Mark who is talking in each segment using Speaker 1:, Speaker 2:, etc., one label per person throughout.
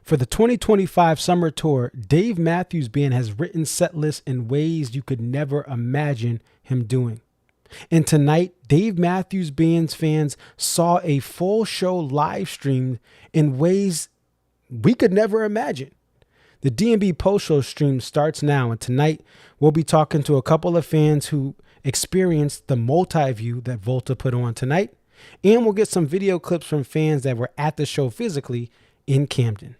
Speaker 1: For the 2025 summer tour, Dave Matthews Band has written set lists in ways you could never imagine him doing. And tonight, Dave Matthews Band's fans saw a full show live streamed in ways we could never imagine. The D&B post-show stream starts now, and tonight we'll be talking to a couple of fans who experienced the multi-view that Volta put on tonight, and we'll get some video clips from fans that were at the show physically in Camden.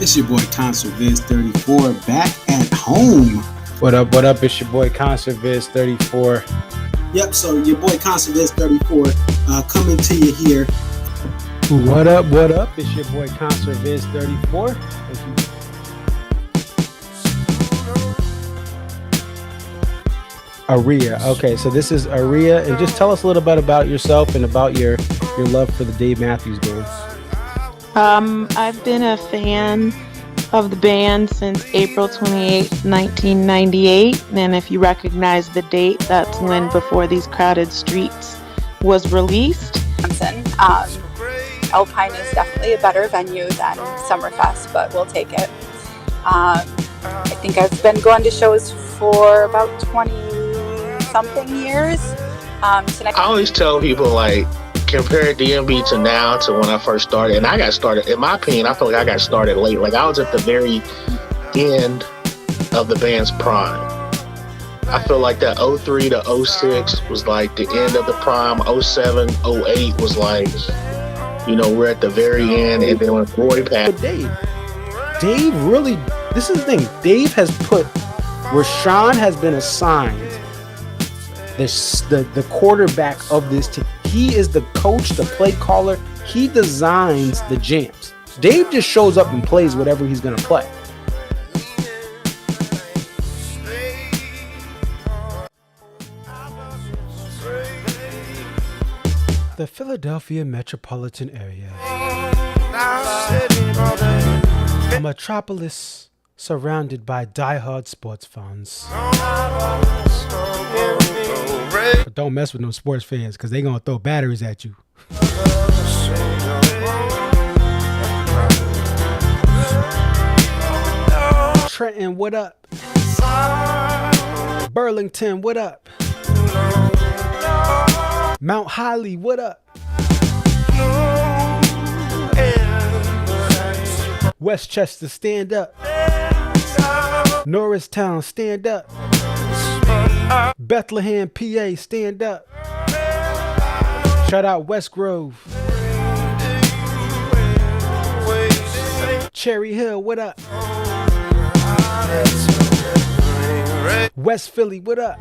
Speaker 2: It's your boy Concert Viz 34 back at home.
Speaker 1: What up? What up? It's your boy Concert Viz 34.
Speaker 2: Yep, so your boy Concert Viz 34 coming to you here.
Speaker 1: What up? What up? It's your boy Concert Viz 34. Aria. Okay, so this is Aria, and just tell us a little bit about yourself and about your love for the Dave Matthews Band.
Speaker 3: I've been a fan of the band since April 28, 1998. And if you recognize the date, that's when Before These Crowded Streets was released.
Speaker 4: Alpine is definitely a better venue than Summerfest, but we'll take it. I think I've been going to shows for about 20-something years.
Speaker 5: I always tell people, like, compare DMB to now to when I first started. And I got started, in my opinion, I feel like I got started late. Like, I was at the very end of the band's prime. I feel like that 03 to 06 was like the end of the prime. 07, 08 was like, you know, we're at the very end. And then when Roy passed.
Speaker 1: Dave really, this is the thing. Dave has put, Rashawn has been assigned the quarterback of this team. He is the coach, the play caller. He designs the jams. Dave just shows up and plays whatever he's going to play. The Philadelphia metropolitan area, a metropolis surrounded by diehard sports fans. But don't mess with no sports fans, because they're going to throw batteries at you. Trenton, what up? Burlington, what up? Mount Holly, what up? Westchester, stand up. Norristown, stand up. Bethlehem, PA, stand up. Shout out West Grove. Cherry Hill, what up? West Philly, what up?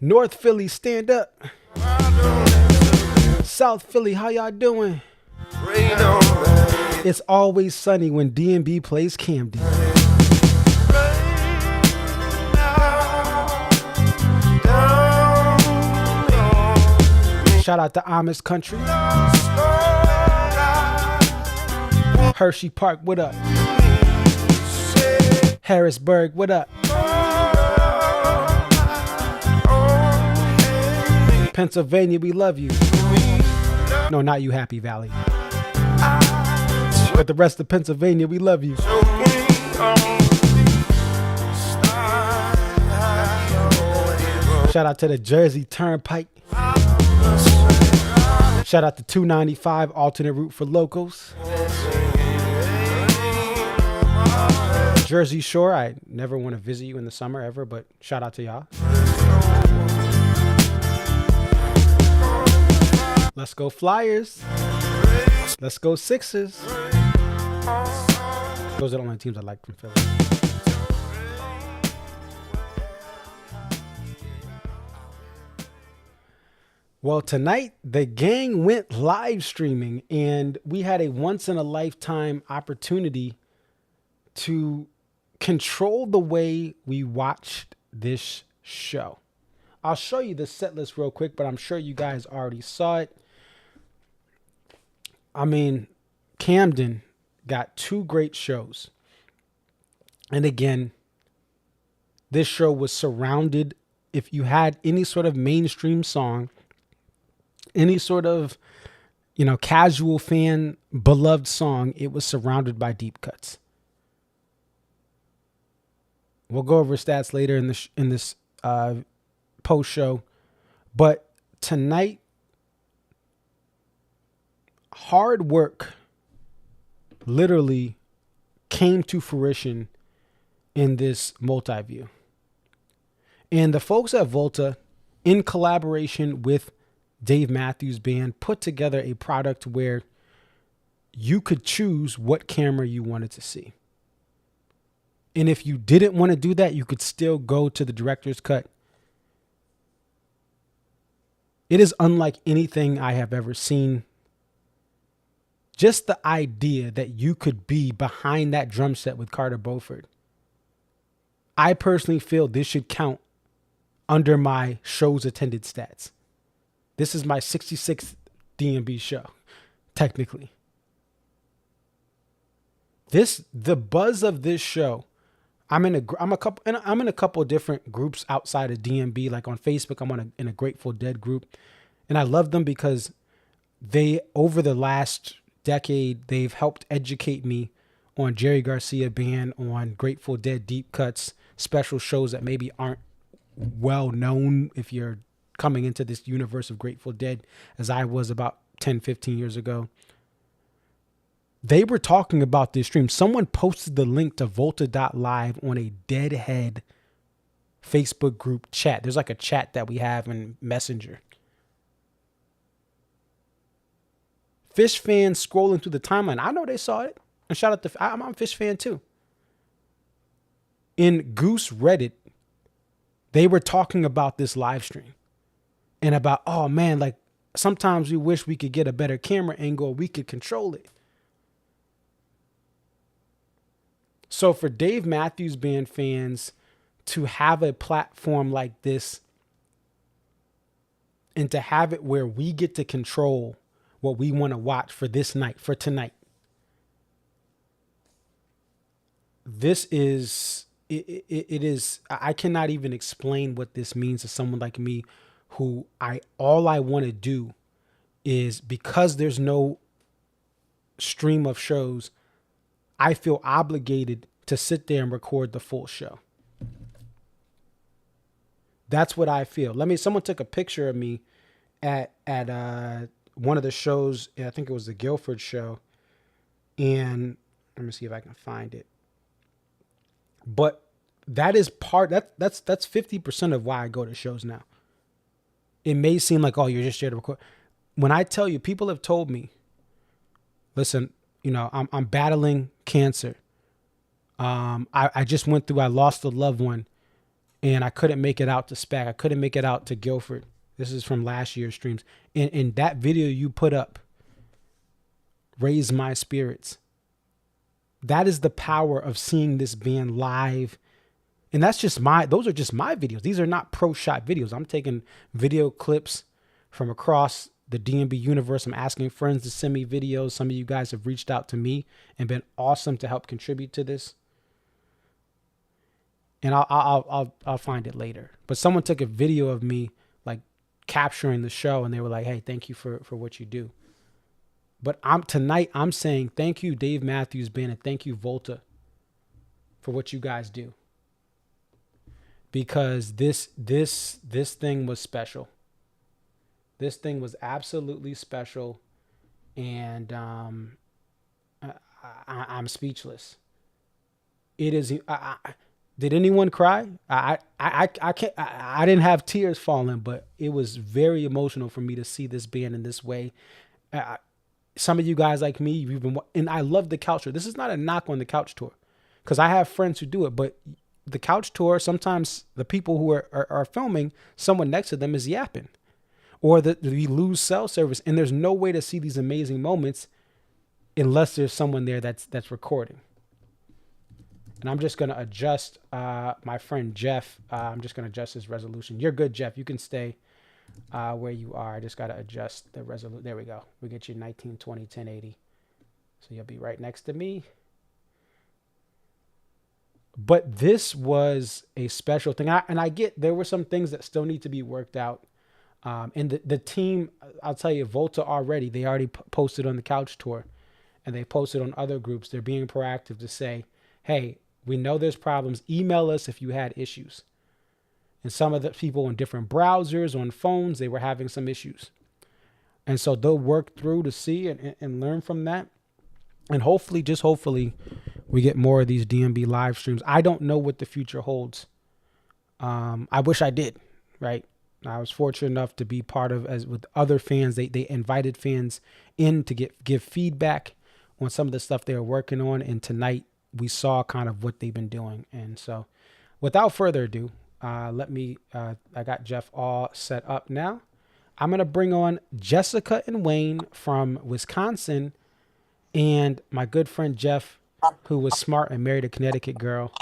Speaker 1: North Philly, stand up. South Philly, how y'all doing? It's always sunny when D&B plays Camden. Shout out to Amish Country. Hershey Park, what up? Harrisburg, what up? Pennsylvania, we love you. No, not you, Happy Valley. But the rest of Pennsylvania, we love you. Shout out to the Jersey Turnpike. Shout out to 295, alternate route for locals. Jersey Shore, I never want to visit you in the summer ever, but shout out to y'all. Let's go Flyers. Let's go Sixers. Those are the only teams I like from Philly. Well, tonight, the gang went live streaming, and we had a once-in-a-lifetime opportunity to control the way we watched this show. I'll show you the set list real quick, but I'm sure you guys already saw it. I mean, Camden got two great shows. And again, this show was surrounded if you had any sort of mainstream song, any sort of, casual fan beloved song, it was surrounded by deep cuts. We'll go over stats later in this post show, but tonight, hard work literally came to fruition in this multi-view. And the folks at Volta, in collaboration with Dave Matthews Band, put together a product where you could choose what camera you wanted to see. And if you didn't want to do that, you could still go to the director's cut. It is unlike anything I have ever seen. Just the idea that you could be behind that drum set with Carter Beauford. I personally feel this should count under my shows attended stats. This is my 66th DMB show, technically. The buzz of this show. I'm in a couple of different groups outside of DMB. Like on Facebook, I'm in a Grateful Dead group, and I love them because they, over the last decade, they've helped educate me on Jerry Garcia Band, on Grateful Dead deep cuts, special shows that maybe aren't well known if you're coming into this universe of Grateful Dead, as I was about 10, 15 years ago. They were talking about this stream. Someone posted the link to Volta.live on a Deadhead Facebook group chat. There's like a chat that we have in Messenger. Fish fans scrolling through the timeline. I know they saw it. And shout out to, I'm a Fish fan too. In Goose Reddit, they were talking about this live stream. And about, oh man, like sometimes we wish we could get a better camera angle. We could control it. So for Dave Matthews Band fans to have a platform like this and to have it where we get to control what we want to watch for this night, for tonight. This is, it is, I cannot even explain what this means to someone like me who all I want to do is, because there's no stream of shows, I feel obligated to sit there and record the full show. That's what I feel. Someone took a picture of me at one of the shows. I think it was the Guilford show. And let me see if I can find it. But that is that's 50% of why I go to shows now. It may seem like, oh, you're just here to record. When I tell you, people have told me, listen, I'm battling cancer. I just went through, I lost a loved one and I couldn't make it out to SPAC. I couldn't make it out to Guilford. This is from last year's streams. And that video you put up raised my spirits. That is the power of seeing this band live. And those are just my videos. These are not pro shot videos. I'm taking video clips from across the DMB universe. I'm asking friends to send me videos. Some of you guys have reached out to me and been awesome to help contribute to this. And I'll find it later. But someone took a video of me like capturing the show and they were like, hey, thank you for what you do. But tonight I'm saying thank you, Dave Matthews Band, and thank you, Volta, for what you guys do. Because this thing was special. This thing was absolutely special, and I'm speechless. It is. Did anyone cry? I can't. I didn't have tears falling, but it was very emotional for me to see this band in this way. Some of you guys like me, you've been, and I love the couch tour. This is not a knock on the couch tour, because I have friends who do it, but the couch tour, sometimes the people who are filming, someone next to them is yapping, or we lose cell service, and there's no way to see these amazing moments unless there's someone there that's recording. And I'm just going to adjust my friend Jeff. I'm just going to adjust his resolution. You're good, Jeff. You can stay where you are. I just got to adjust the resolution. There we go. We get you 1920 1080. So you'll be right next to me. But this was a special thing. I get there were some things that still need to be worked out. And the team, I'll tell you, Volta already, they already posted on the couch tour and they posted on other groups. They're being proactive to say, hey, we know there's problems. Email us if you had issues. And some of the people on different browsers, on phones, they were having some issues. And so they'll work through to see and learn from that. And hopefully, just hopefully, we get more of these DMB live streams. I don't know what the future holds. I wish I did, right? I was fortunate enough to be part of, as with other fans, they invited fans in to give feedback on some of the stuff they were working on. And tonight we saw kind of what they've been doing. And so without further ado, I got Jeff all set up now. I'm going to bring on Jessica and Wayne from Wisconsin and my good friend Jeff, who was smart and married a Connecticut girl.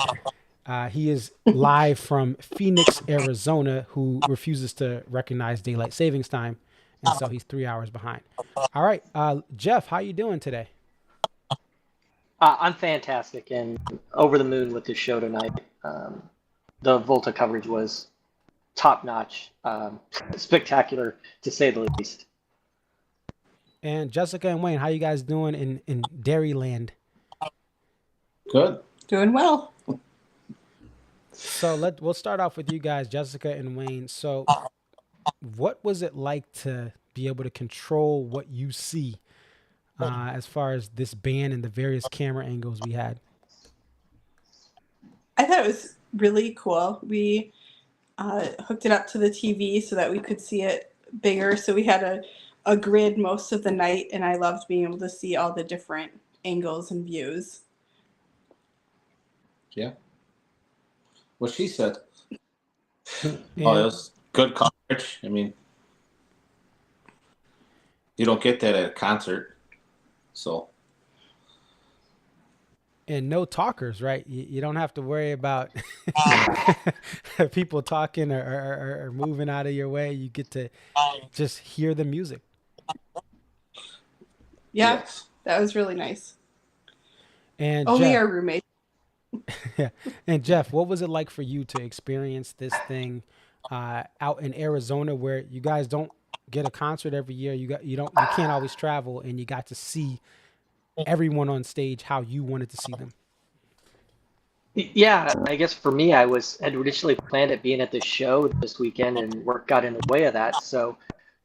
Speaker 1: He is live from Phoenix, Arizona, who refuses to recognize daylight savings time. And so he's 3 hours behind. All right. Jeff, how you doing today?
Speaker 6: I'm fantastic and over the moon with this show tonight. The Volta coverage was top notch, spectacular to say the least.
Speaker 1: And Jessica and Wayne, how you guys doing in Dairyland?
Speaker 2: Good.
Speaker 4: Doing well.
Speaker 1: So we'll start off with you guys, Jessica and Wayne. So what was it like to be able to control what you see as far as this band and the various camera angles we had?
Speaker 7: I thought it was really cool. We hooked it up to the TV so that we could see it bigger. So we had a grid most of the night, and I loved being able to see all the different angles and views.
Speaker 8: Yeah. What she said.
Speaker 1: And,
Speaker 8: It was good coverage. I mean, you don't get that at a concert. So.
Speaker 1: and no talkers, right? You don't have to worry about people talking or moving out of your way. You get to just hear the music.
Speaker 7: Yeah,
Speaker 8: Yes.
Speaker 7: that was really nice.
Speaker 1: And
Speaker 7: Only
Speaker 1: Jeff,
Speaker 7: our roommate.
Speaker 1: yeah. And Jeff, what was it like for you to experience this thing out in Arizona, where you guys don't get a concert every year? You can't always travel, and you got to see everyone on stage how you wanted to see them.
Speaker 6: Yeah, I guess for me, had originally planned at being at the show this weekend, and work got in the way of that. So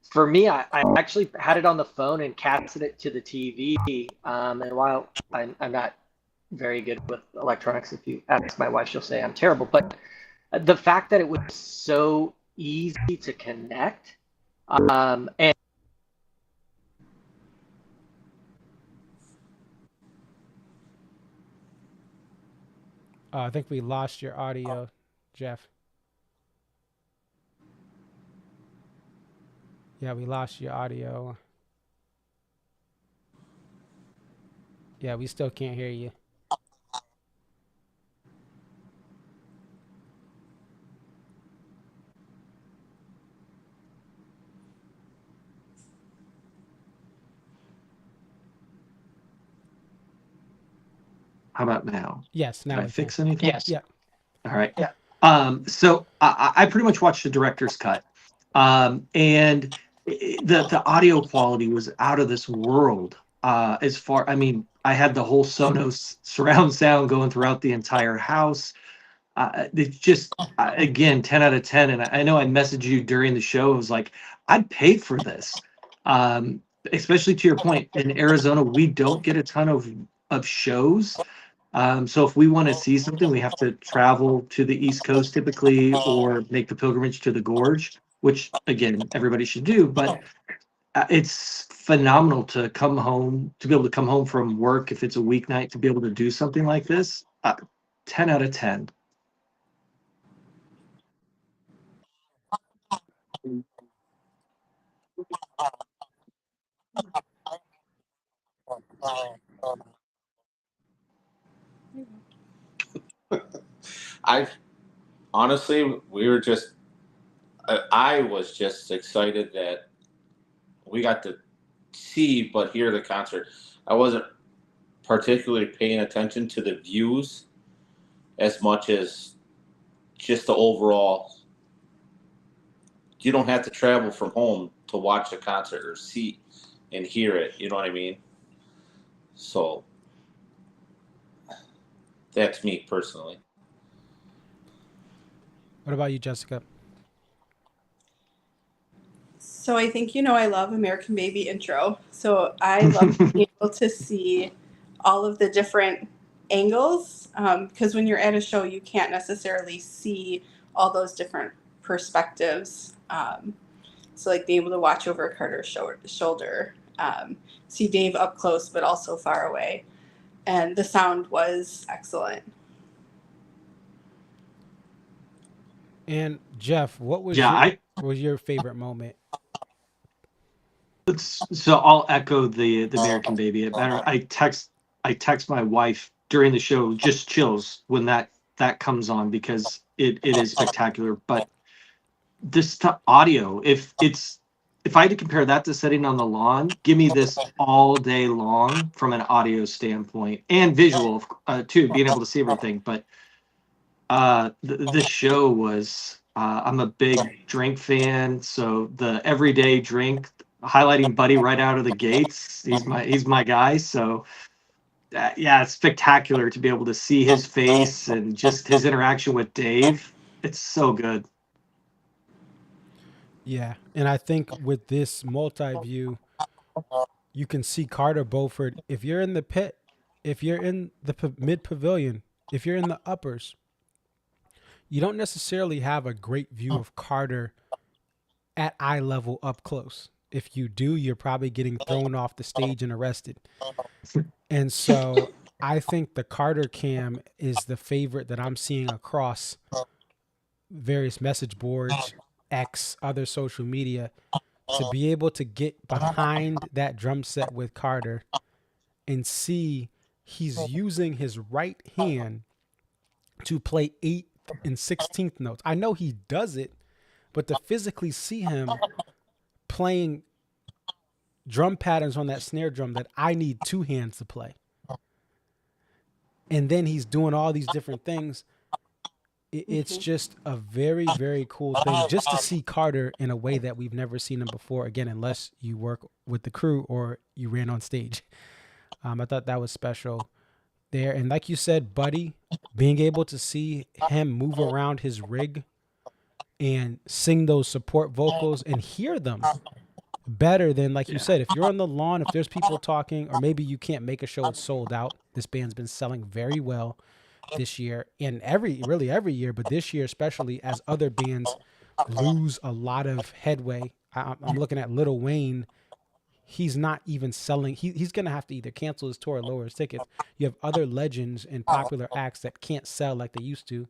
Speaker 6: for me, I actually had it on the phone and casted it to the TV. And while I'm not very good with electronics, if you ask my wife, she'll say I'm terrible. But the fact that it was so easy to connect, and
Speaker 1: I think we lost your audio, Jeff. Yeah, we lost your audio. Yeah, we still can't hear you.
Speaker 9: How about now?
Speaker 1: Yes, now
Speaker 9: Did I
Speaker 1: we
Speaker 9: fix
Speaker 1: can.
Speaker 9: anything?
Speaker 6: yes,
Speaker 1: Yeah.
Speaker 9: All right. Yeah. So I pretty much watched the director's cut, and the audio quality was out of this world. I mean, I had the whole Sonos surround sound going throughout the entire house. It's just again 10 out of 10. And I know I messaged you during the show. It was like I'd pay for this, especially to your point. In Arizona, we don't get a ton of shows. So if we want to see something, we have to travel to the East Coast typically, or make the pilgrimage to the Gorge, which again, everybody should do. But it's phenomenal to come home, to be able to come home from work if it's a weeknight, to be able to do something like this. 10 out of 10.
Speaker 8: I honestly, I was just excited that we got to see but hear the concert. I wasn't particularly paying attention to the views as much as just the overall. You don't have to travel from home to watch a concert or see and hear it. You know what I mean? So that's me personally.
Speaker 1: What about you, Jessica?
Speaker 7: So I think I love American Baby intro. So I love being able to see all of the different angles because when you're at a show, you can't necessarily see all those different perspectives. So like being able to watch over Carter's shoulder, see Dave up close but also far away, and the sound was excellent.
Speaker 1: And Jeff, what was was your favorite moment?
Speaker 9: So I'll echo the American Baby. I text my wife during the show, just chills when that comes on because it is spectacular. But this audio, if I had to compare that to sitting on the lawn, give me this all day long from an audio standpoint and visual too, being able to see everything. But this show was I'm a big drink fan, so the everyday drink highlighting Buddy right out of the gates. He's my guy. So yeah, it's spectacular to be able to see his face and just his interaction with Dave. It's so good.
Speaker 1: Yeah, and I think with this multi-view, you can see Carter Beauford. If you're in the pit, if you're in the mid pavilion, if you're in the uppers, you don't necessarily have a great view of Carter at eye level up close. If you do, you're probably getting thrown off the stage and arrested. And so I think the Carter cam is the favorite that I'm seeing across various message boards, X, other social media, to be able to get behind that drum set with Carter and see he's using his right hand to play 8th and 16th notes. I know he does it, but to physically see him playing drum patterns on that snare drum that I need 2 hands to play, and then he's doing all these different things. It's just a very, very cool thing just to see Carter in a way that we've never seen him before. Again, unless you work with the crew or you ran on stage. I thought that was special there. And like you said, Buddy, being able to see him move around his rig and sing those support vocals and hear them better than, like you said, if you're on the lawn, if there's people talking, or maybe you can't make a show, it's sold out. This band's been selling very well this year and every year, but this year especially, as other bands lose a lot of headway. I'm looking at Lil Wayne. He's not even selling. He's going to have to either cancel his tour or lower his tickets. You have other legends and popular acts that can't sell like they used to.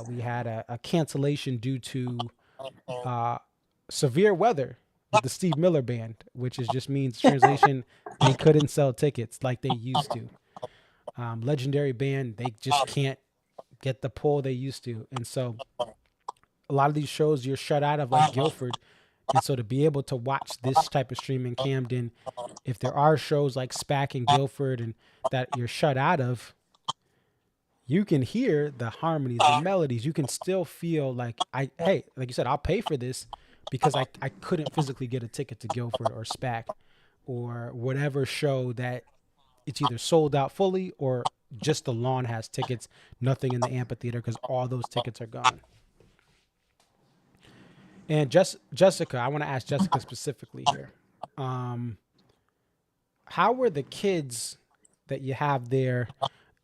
Speaker 1: We had a cancellation due to severe weather with the Steve Miller Band, which just means translation, they couldn't sell tickets like they used to. Legendary band, they just can't get the pull they used to. And so a lot of these shows you're shut out of, like Guilford. And so to be able to watch this type of stream in Camden, if there are shows like SPAC and Guilford and that you're shut out of, you can hear the harmonies, the melodies. You can still feel like, hey, like you said, I'll pay for this because I couldn't physically get a ticket to Guilford or SPAC or whatever show that it's either sold out fully or just the lawn has tickets, nothing in the amphitheater because all those tickets are gone. And Jessica, I want to ask Jessica specifically here. How were the kids that you have there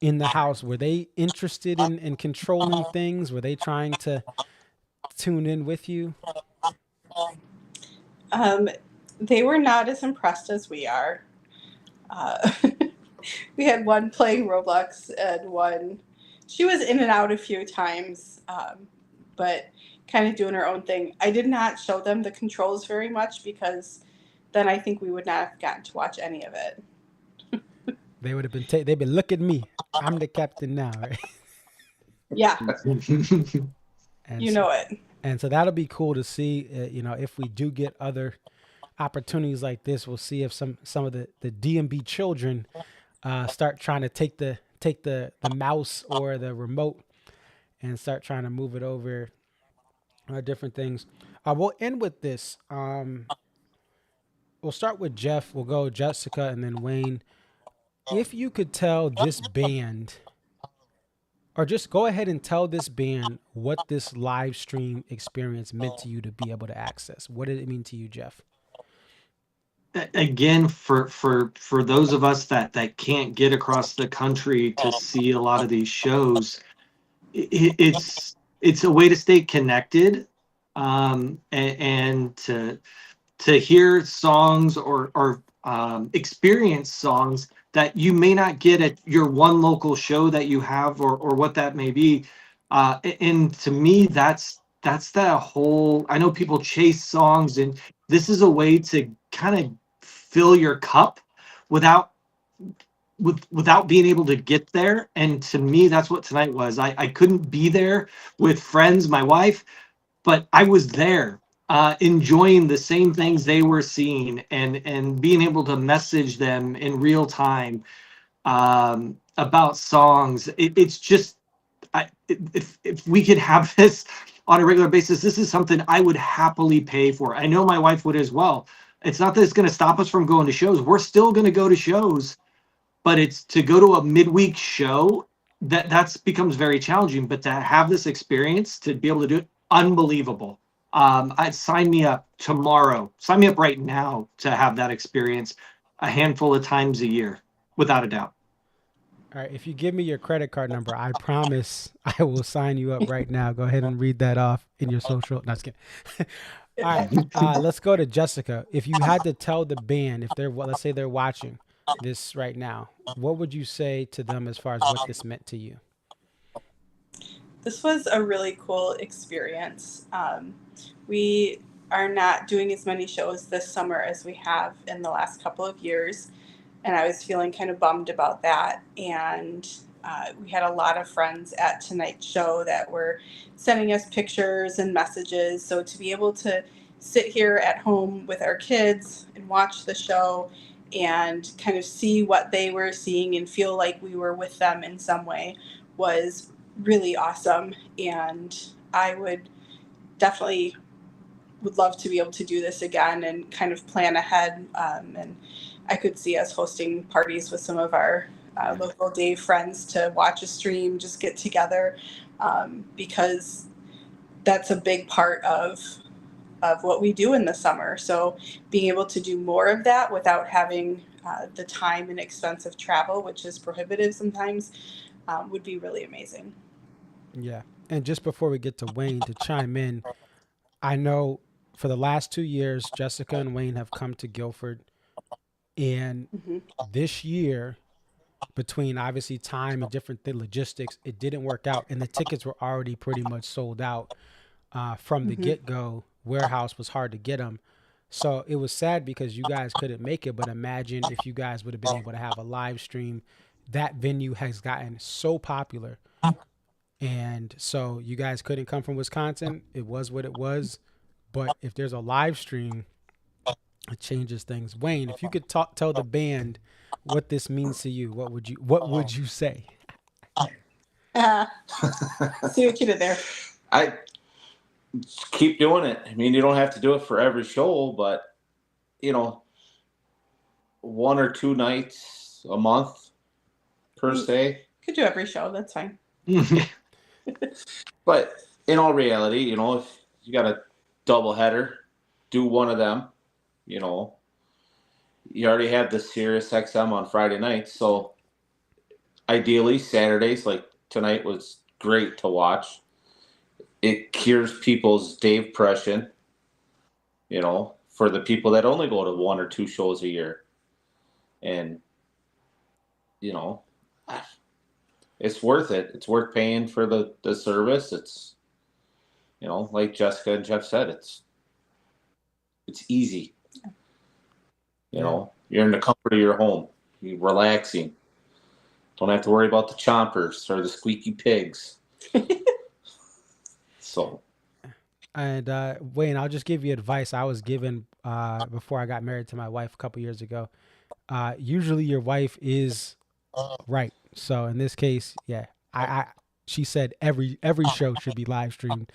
Speaker 1: in the house? Were they interested in controlling things? Were they trying to tune in with you?
Speaker 7: They were not as impressed as we are. We had one playing Roblox and one, she was in and out a few times, but kind of doing her own thing. I did not show them the controls very much because then I think we would not have gotten to watch any of it.
Speaker 1: They would have been, they'd been, look at me. I'm the captain now, right?
Speaker 7: Yeah.
Speaker 1: And
Speaker 7: you know it.
Speaker 1: And so that'll be cool to see, if we do get other opportunities like this, we'll see if some of the DMB children start trying to take the take the mouse or the remote and start trying to move it over different things. We'll end with this. We'll start with Jeff. We'll go Jessica and then Wayne. If you could tell this band, or just go ahead and tell this band what this live stream experience meant to you to be able to access. What did it mean to you, Jeff?
Speaker 9: Again, for those of us that can't get across the country to see a lot of these shows, it's a way to stay connected, and to hear songs or experience songs that you may not get at your one local show that you have, or what that may be. And to me, that's that whole, I know people chase songs, and this is a way to kind of fill your cup without being able to get there. And to me, that's what tonight was. I couldn't be there with friends, my wife, but I was there, enjoying the same things they were seeing, and being able to message them in real time about songs. It's just, if we could have this on a regular basis, this is something I would happily pay for. I know my wife would as well. It's not that it's going to stop us from going to shows. We're still going to go to shows, but it's to go to a midweek show that's becomes very challenging. But to have this experience, to be able to do it, unbelievable. I'd sign me up tomorrow. Sign me up right now to have that experience a handful of times a year, without a doubt.
Speaker 1: All right. If you give me your credit card number, I promise I will sign you up right now. Go ahead and read that off in your social. No, just kidding. All right. Let's go to Jessica. If you had to tell the band, if they're, let's say they're watching this right now, what would you say to them as far as what this meant to you?
Speaker 7: This was a really cool experience. We are not doing as many shows this summer as we have in the last couple of years, and I was feeling kind of bummed about that. And we had a lot of friends at tonight's show that were sending us pictures and messages. So to be able to sit here at home with our kids and watch the show and kind of see what they were seeing and feel like we were with them in some way was really awesome. And I would definitely would love to be able to do this again and kind of plan ahead. And I could see us hosting parties with some of our local Dave friends to watch a stream, just get together, because that's a big part of what we do in the summer. So being able to do more of that without having the time and expense of travel, which is prohibitive sometimes, would be really amazing.
Speaker 1: Yeah. And just before we get to Wayne to chime in, I know for the last 2 years, Jessica and Wayne have come to Guilford. And this year, between obviously time and different logistics, it didn't work out. And the tickets were already pretty much sold out from the get-go. Warehouse was hard to get them. So it was sad because you guys couldn't make it. But imagine if you guys would have been able to have a live stream. That venue has gotten so popular. And so you guys couldn't come from Wisconsin. It was what it was. But if there's a live stream, it changes things. Wayne, if you could tell the band what this means to you, what would you say?
Speaker 7: See what you did there.
Speaker 8: I keep doing it. I mean, you don't have to do it for every show, but 1 or 2 nights a month per se.
Speaker 7: Could do every show. That's fine.
Speaker 8: But in all reality, if you got a double header, do one of them. You already have the Sirius XM on Friday nights, so ideally Saturdays, like tonight, was great to watch. It cures people's Dave depression, for the people that only go to 1 or 2 shows a year. And, it's worth it. It's worth paying for the service. It's, like Jessica and Jeff said, it's easy. You're in the comfort of your home. You're relaxing. Don't have to worry about the chompers or the squeaky pigs. So.
Speaker 1: And Wayne, I'll just give you advice I was given before I got married to my wife a couple years ago. Usually your wife is right. So in this case, yeah, she said every show should be live streamed,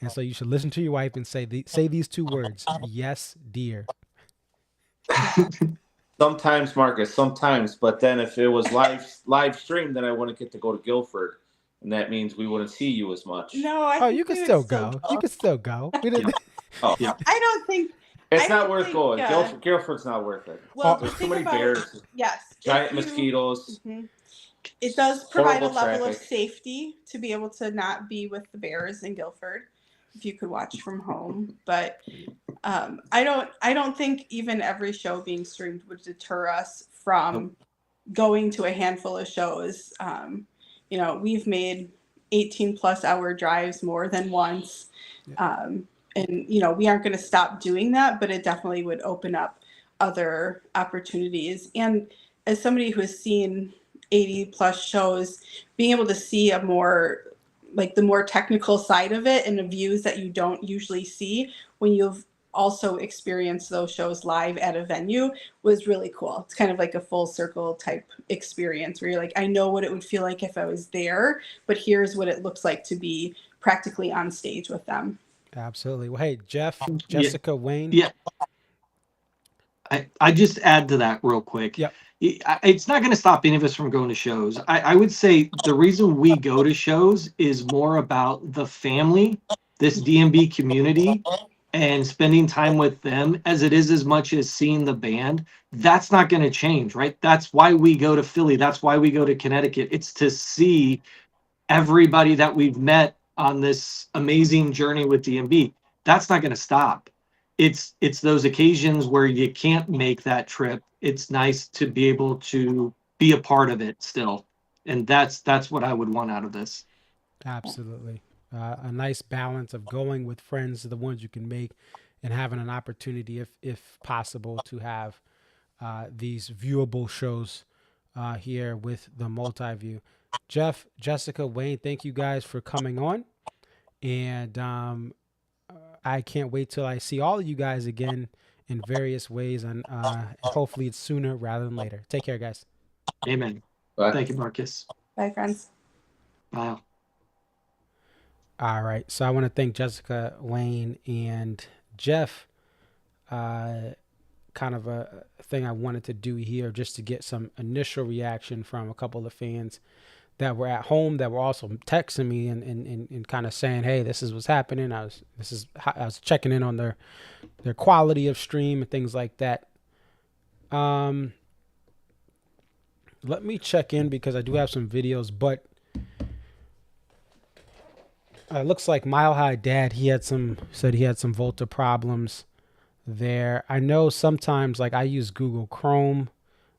Speaker 1: and so you should listen to your wife and say these two words: yes, dear.
Speaker 8: Sometimes, Marcus, sometimes. But then if it was live stream, then I wouldn't get to go to Guilford, and that means we wouldn't see you as much.
Speaker 7: No, I
Speaker 1: Oh,
Speaker 7: think
Speaker 1: you can
Speaker 7: we would
Speaker 1: still go. You can still go. We didn't.
Speaker 8: Oh,
Speaker 9: Yeah.
Speaker 7: I don't think
Speaker 8: it's
Speaker 7: I
Speaker 8: not
Speaker 7: don't
Speaker 8: worth
Speaker 7: think,
Speaker 8: going. Guilford's not worth it.
Speaker 7: Well,
Speaker 8: There's
Speaker 7: the
Speaker 8: too
Speaker 7: thing
Speaker 8: many
Speaker 7: about
Speaker 8: bears,
Speaker 7: yes,
Speaker 8: giant
Speaker 7: if you-
Speaker 8: mosquitoes.
Speaker 7: Mhm. It does provide a
Speaker 8: Horrible
Speaker 7: level of
Speaker 8: traffic.
Speaker 7: safety to be able to not be with the bears in Guilford if you could watch from home. But I don't think even every show being streamed would deter us from going to a handful of shows. We've made 18 plus hour drives more than once. And we aren't going to stop doing that, but it definitely would open up other opportunities. And as somebody who has seen 80 plus shows, being able to see a more the more technical side of it and the views that you don't usually see when you've also experienced those shows live at a venue was really cool. It's kind of like a full circle type experience where you're like, I know what it would feel like if I was there, but here's what it looks like to be practically on stage with them.
Speaker 1: Absolutely. Well, hey, Jessica, Wayne.
Speaker 9: Yeah. I just add to that real quick.
Speaker 1: Yep.
Speaker 9: It's not going to stop any of us from going to shows. I would say the reason we go to shows is more about the family, this DMB community, and spending time with them as it is as much as seeing the band. That's not going to change, right? That's why we go to Philly. That's why we go to Connecticut. It's to see everybody that we've met on this amazing journey with DMB. That's not going to stop. It's those occasions where you can't make that trip. It's nice to be able to be a part of it still. And that's what I would want out of this.
Speaker 1: Absolutely. A nice balance of going with friends, the ones you can make, and having an opportunity, if possible, to have these viewable shows here with the multi-view. Jeff, Jessica, Wayne, thank you guys for coming on. And I can't wait till I see all of you guys again in various ways. And hopefully it's sooner rather than later. Take care, guys.
Speaker 9: Amen.
Speaker 8: Bye.
Speaker 9: Thank you, Marcus.
Speaker 7: Bye, friends.
Speaker 9: Wow.
Speaker 1: All right. So I want to thank Jessica, Wayne, and Jeff. Kind of a thing I wanted to do here just to get some initial reaction from a couple of fans that were at home that were also texting me and kind of saying, hey, this is what's happening. I was checking in on their quality of stream and things like that. Let me check in because I do have some videos, but it looks like Mile High Dad, said he had some Volta problems there. I know sometimes, like, I use Google Chrome.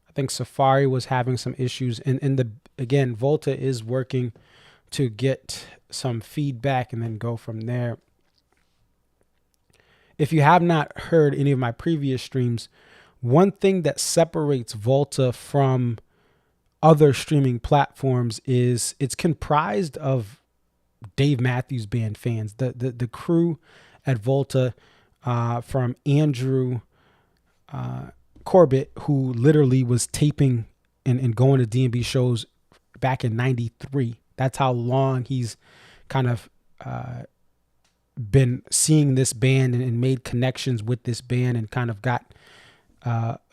Speaker 1: I think Safari was having some issues, and again, Volta is working to get some feedback and then go from there. If you have not heard any of my previous streams, one thing that separates Volta from other streaming platforms is it's comprised of Dave Matthews Band fans. The crew at Volta, from Andrew Corbett, who literally was taping and going to DMB shows back in '93. That's how long he's kind of been seeing this band and made connections with this band and kind of got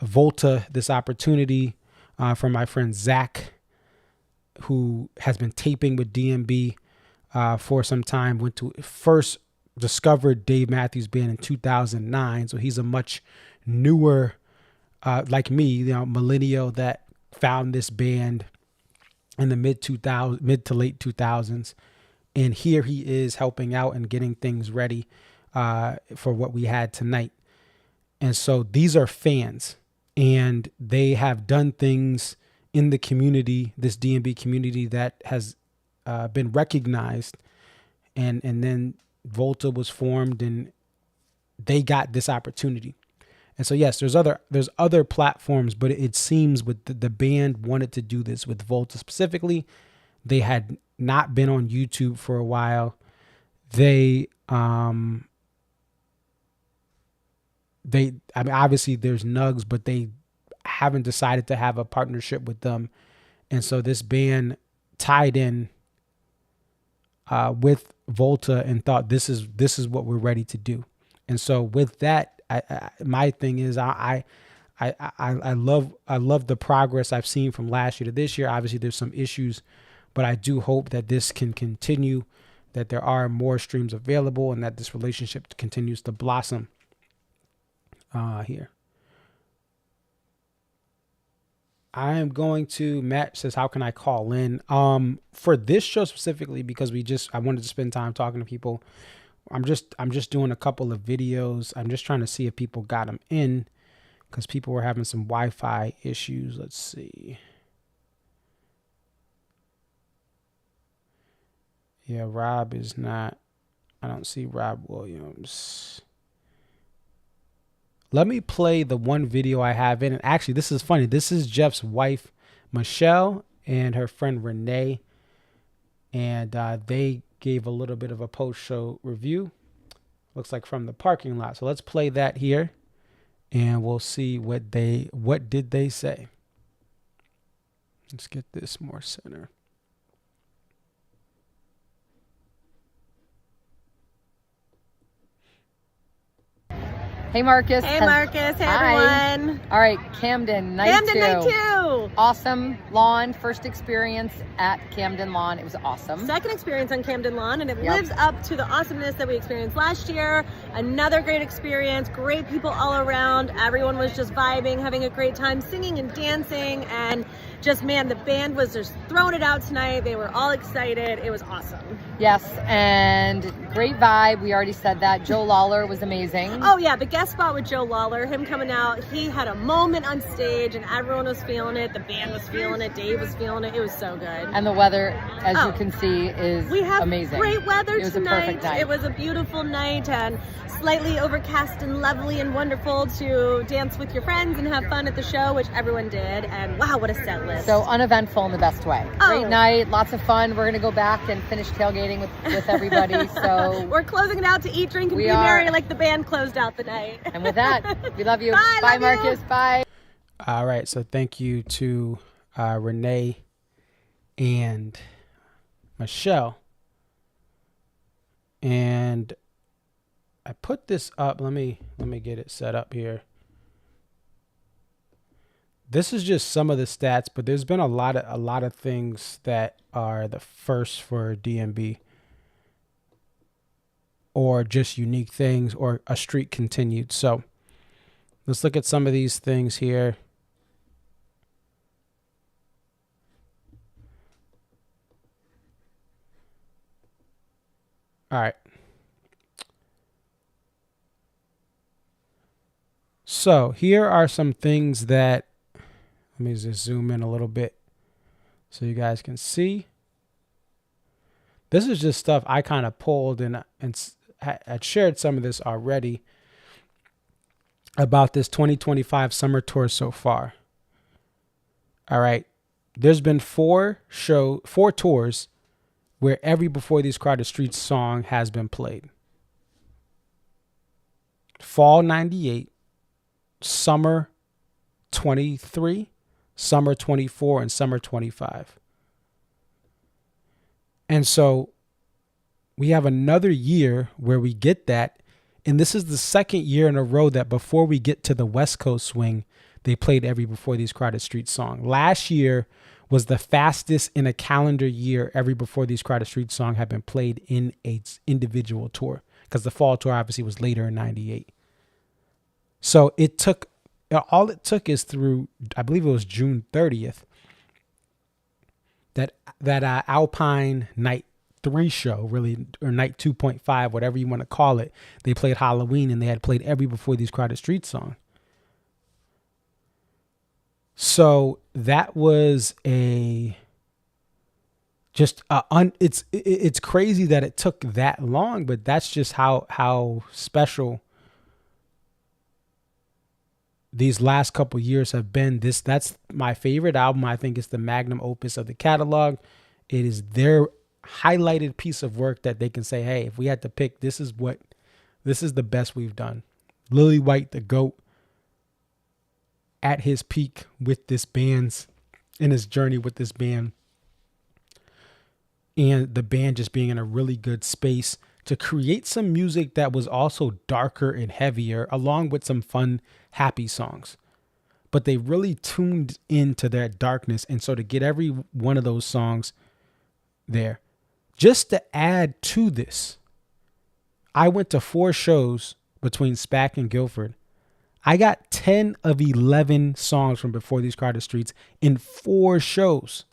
Speaker 1: Volta this opportunity from my friend Zach, who has been taping with DMB for some time. Went to first discovered Dave Matthews Band in 2009, so he's a much newer, like me, millennial that found this band in the mid to late 2000s, and here he is helping out and getting things ready for what we had tonight. And so these are fans, and they have done things in the community, this DMB community, that has been recognized, and then Volta was formed and they got this opportunity. And so, yes, there's other platforms, but it seems with the band wanted to do this with Volta specifically. They had not been on YouTube for a while. They obviously there's Nugs, but they haven't decided to have a partnership with them And so this band tied in with Volta and thought this is what we're ready to do. And so with that, my thing is I love the progress I've seen from last year to this year. Obviously, there's some issues, but I do hope that this can continue, that there are more streams available, and that this relationship continues to blossom here. I am going to, Matt says, how can I call in? For this show specifically, because I wanted to spend time talking to people. I'm just doing a couple of videos. I'm just trying to see if people got them in, because people were having some Wi-Fi issues. Let's see. Yeah, Rob is not. I don't see Rob Williams. Let me play the one video I have in. And actually, this is funny. This is Jeff's wife, Michelle, and her friend Renee. And they gave a little bit of a post-show review. Looks like from the parking lot. So let's play that here, and we'll see what did they say. Let's get this more center.
Speaker 10: Hey Marcus.
Speaker 11: Hey Marcus. Hey everyone.
Speaker 10: All right, Camden, night
Speaker 11: Night 2.
Speaker 10: Awesome lawn. First experience at Camden Lawn. It was awesome.
Speaker 11: Second experience on Camden Lawn, and it lives up to the awesomeness that we experienced last year. Another great experience. Great people all around. Everyone was just vibing, having a great time, singing and dancing, and just, man, the band was just throwing it out tonight. They were all excited. It was awesome.
Speaker 10: Yes, and great vibe. We already said that. Joe Lawler was amazing.
Speaker 11: Oh yeah, the guest spot with Joe Lawler, him coming out, he had a moment on stage and everyone was feeling it. The band was feeling it. Dave was feeling it. It was so good.
Speaker 10: And the weather, as you can see, is
Speaker 11: we have
Speaker 10: amazing.
Speaker 11: Great weather
Speaker 10: It was
Speaker 11: tonight.
Speaker 10: a perfect night.
Speaker 11: It was a beautiful night and slightly overcast and lovely and wonderful to dance with your friends and have fun at the show, which everyone did. And wow, what a set list.
Speaker 10: So uneventful in the best way.
Speaker 11: Oh.
Speaker 10: Great night, lots of fun. We're going to go back and finish tailgating with everybody. So
Speaker 11: we're closing it out to eat, drink, and be merry like the band closed out the night.
Speaker 10: And with that, we love you.
Speaker 11: Bye,
Speaker 10: Bye
Speaker 11: love
Speaker 10: Marcus.
Speaker 11: you.
Speaker 10: Bye.
Speaker 1: All right. So thank you to Renee and Michelle. And I put this up. Let me get it set up here. This is just some of the stats, but there's been a lot of things that are the first for DMB, or just unique things, or a streak continued. So let's look at some of these things here. All right. So here are some things that, let me just zoom in a little bit so you guys can see. This is just stuff I kind of pulled and I shared some of this already about this 2025 summer tour so far. All right. There's been four tours where every Before These Crowded Streets song has been played. Fall 98, Summer 23, Summer 24, and Summer 25. And so we have another year where we get that. And this is the second year in a row that before we get to the West Coast swing, they played every Before These Crowded Streets song. Last year was the fastest in a calendar year every Before These Crowded Streets song had been played in a individual tour, because the fall tour obviously was later in 98. So all it took is through, I believe it was June 30th, that Alpine Night 3 show, really, or Night 2.5, whatever you want to call it. They played Halloween and they had played every Before These Crowded Streets song. So that was it's crazy that it took that long, but that's just how special these last couple years have been. That's my favorite album. I think it's the magnum opus of the catalog. It is their highlighted piece of work that they can say, hey, if we had to pick, this is the best we've done. Lily White, the GOAT, at his peak with this band's in his journey with this band, and the band just being in a really good space to create some music that was also darker and heavier, along with some fun, happy songs. But they really tuned into that darkness. And so to get every one of those songs there, just to add to this, I went to 4 shows between SPAC and Guilford. I got 10 of 11 songs from Before These Crowded Streets in 4 shows.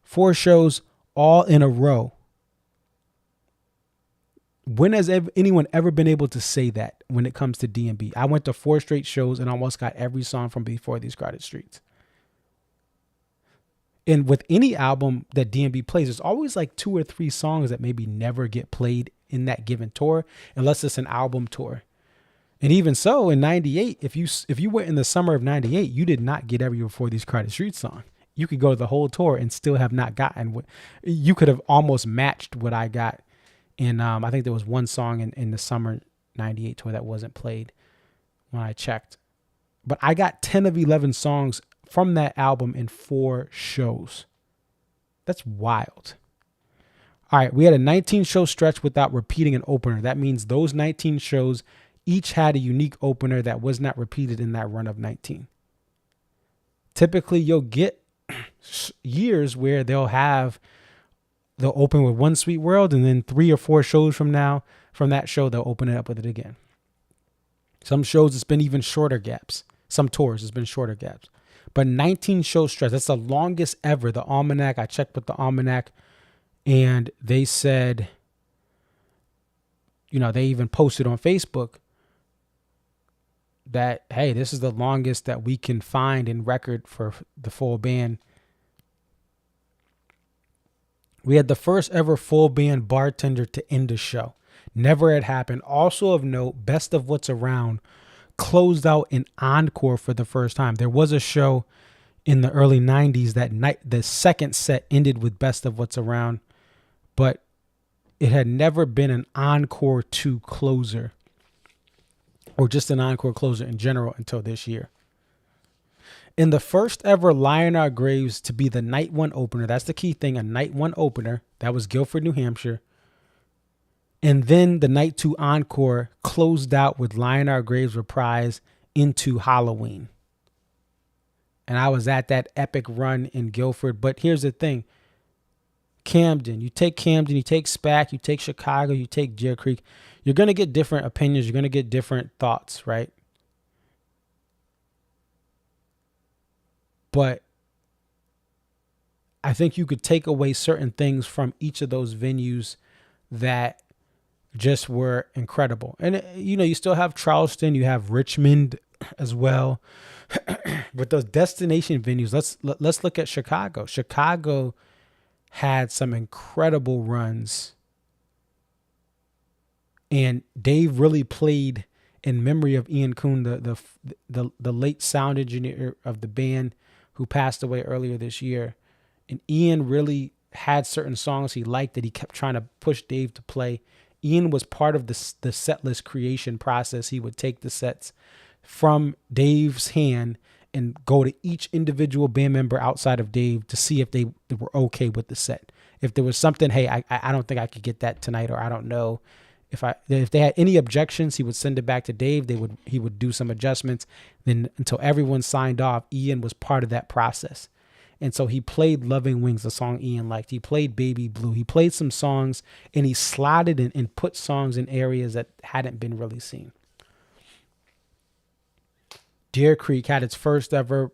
Speaker 1: 4 shows all in a row. When has anyone ever been able to say that when it comes to D&B? I went to 4 straight shows and almost got every song from Before These Crowded Streets. And with any album that D&B plays, there's always like 2 or 3 songs that maybe never get played in that given tour, unless it's an album tour. And even so, in 98, if you went in the summer of 98, you did not get every Before These Crowded Streets song. You could go the whole tour and still have not gotten what you could have almost matched what I got. And I think there was one song in the summer 98 tour that wasn't played when I checked. But I got 10 of 11 songs from that album in 4 shows. That's wild. All right, we had a 19-show stretch without repeating an opener. That means those 19 shows each had a unique opener that was not repeated in that run of 19. Typically, you'll get years where they'll open with One Sweet World, and then 3 or 4 shows from that show, they'll open it up with it again. Some shows, it's been even shorter gaps. Some tours, it's been shorter gaps. But 19 show stretch, that's the longest ever. The Almanac, I checked with the Almanac, and they said, they even posted on Facebook that, hey, this is the longest that we can find in record for the full band. We had the first ever full band bartender to end a show. Never had happened. Also of note, Best of What's Around closed out an encore for the first time. There was a show in the early 90s that night, the second set ended with Best of What's Around, but it had never been an encore 2 closer, or just an encore closer in general, until this year. In the first ever Lie in Our Graves to be the night 1 opener, that's the key thing, a night 1 opener, that was Guilford, New Hampshire. And then the night 2 encore closed out with Lie in Our Graves reprise into Halloween. And I was at that epic run in Guilford. But here's the thing. Camden, you take SPAC, you take Chicago, you take Deer Creek, you're going to get different opinions. You're going to get different thoughts, right? But I think you could take away certain things from each of those venues that just were incredible. And, you still have Charleston, you have Richmond as well. With those destination venues, let's look at Chicago. Chicago had some incredible runs. And Dave really played in memory of Ian Kuhn, the late sound engineer of the band who passed away earlier this year. And Ian really had certain songs he liked that he kept trying to push Dave to play. Ian was part of the set list creation process. He would take the sets from Dave's hand and go to each individual band member outside of Dave to see if they were okay with the set. If there was something, hey, I don't think I could get that tonight, or I don't know. If they had any objections, he would send it back to Dave. He would do some adjustments. Then until everyone signed off, Ian was part of that process. And so he played Loving Wings, a song Ian liked. He played Baby Blue. He played some songs, and he slotted and put songs in areas that hadn't been really seen. Deer Creek had its first ever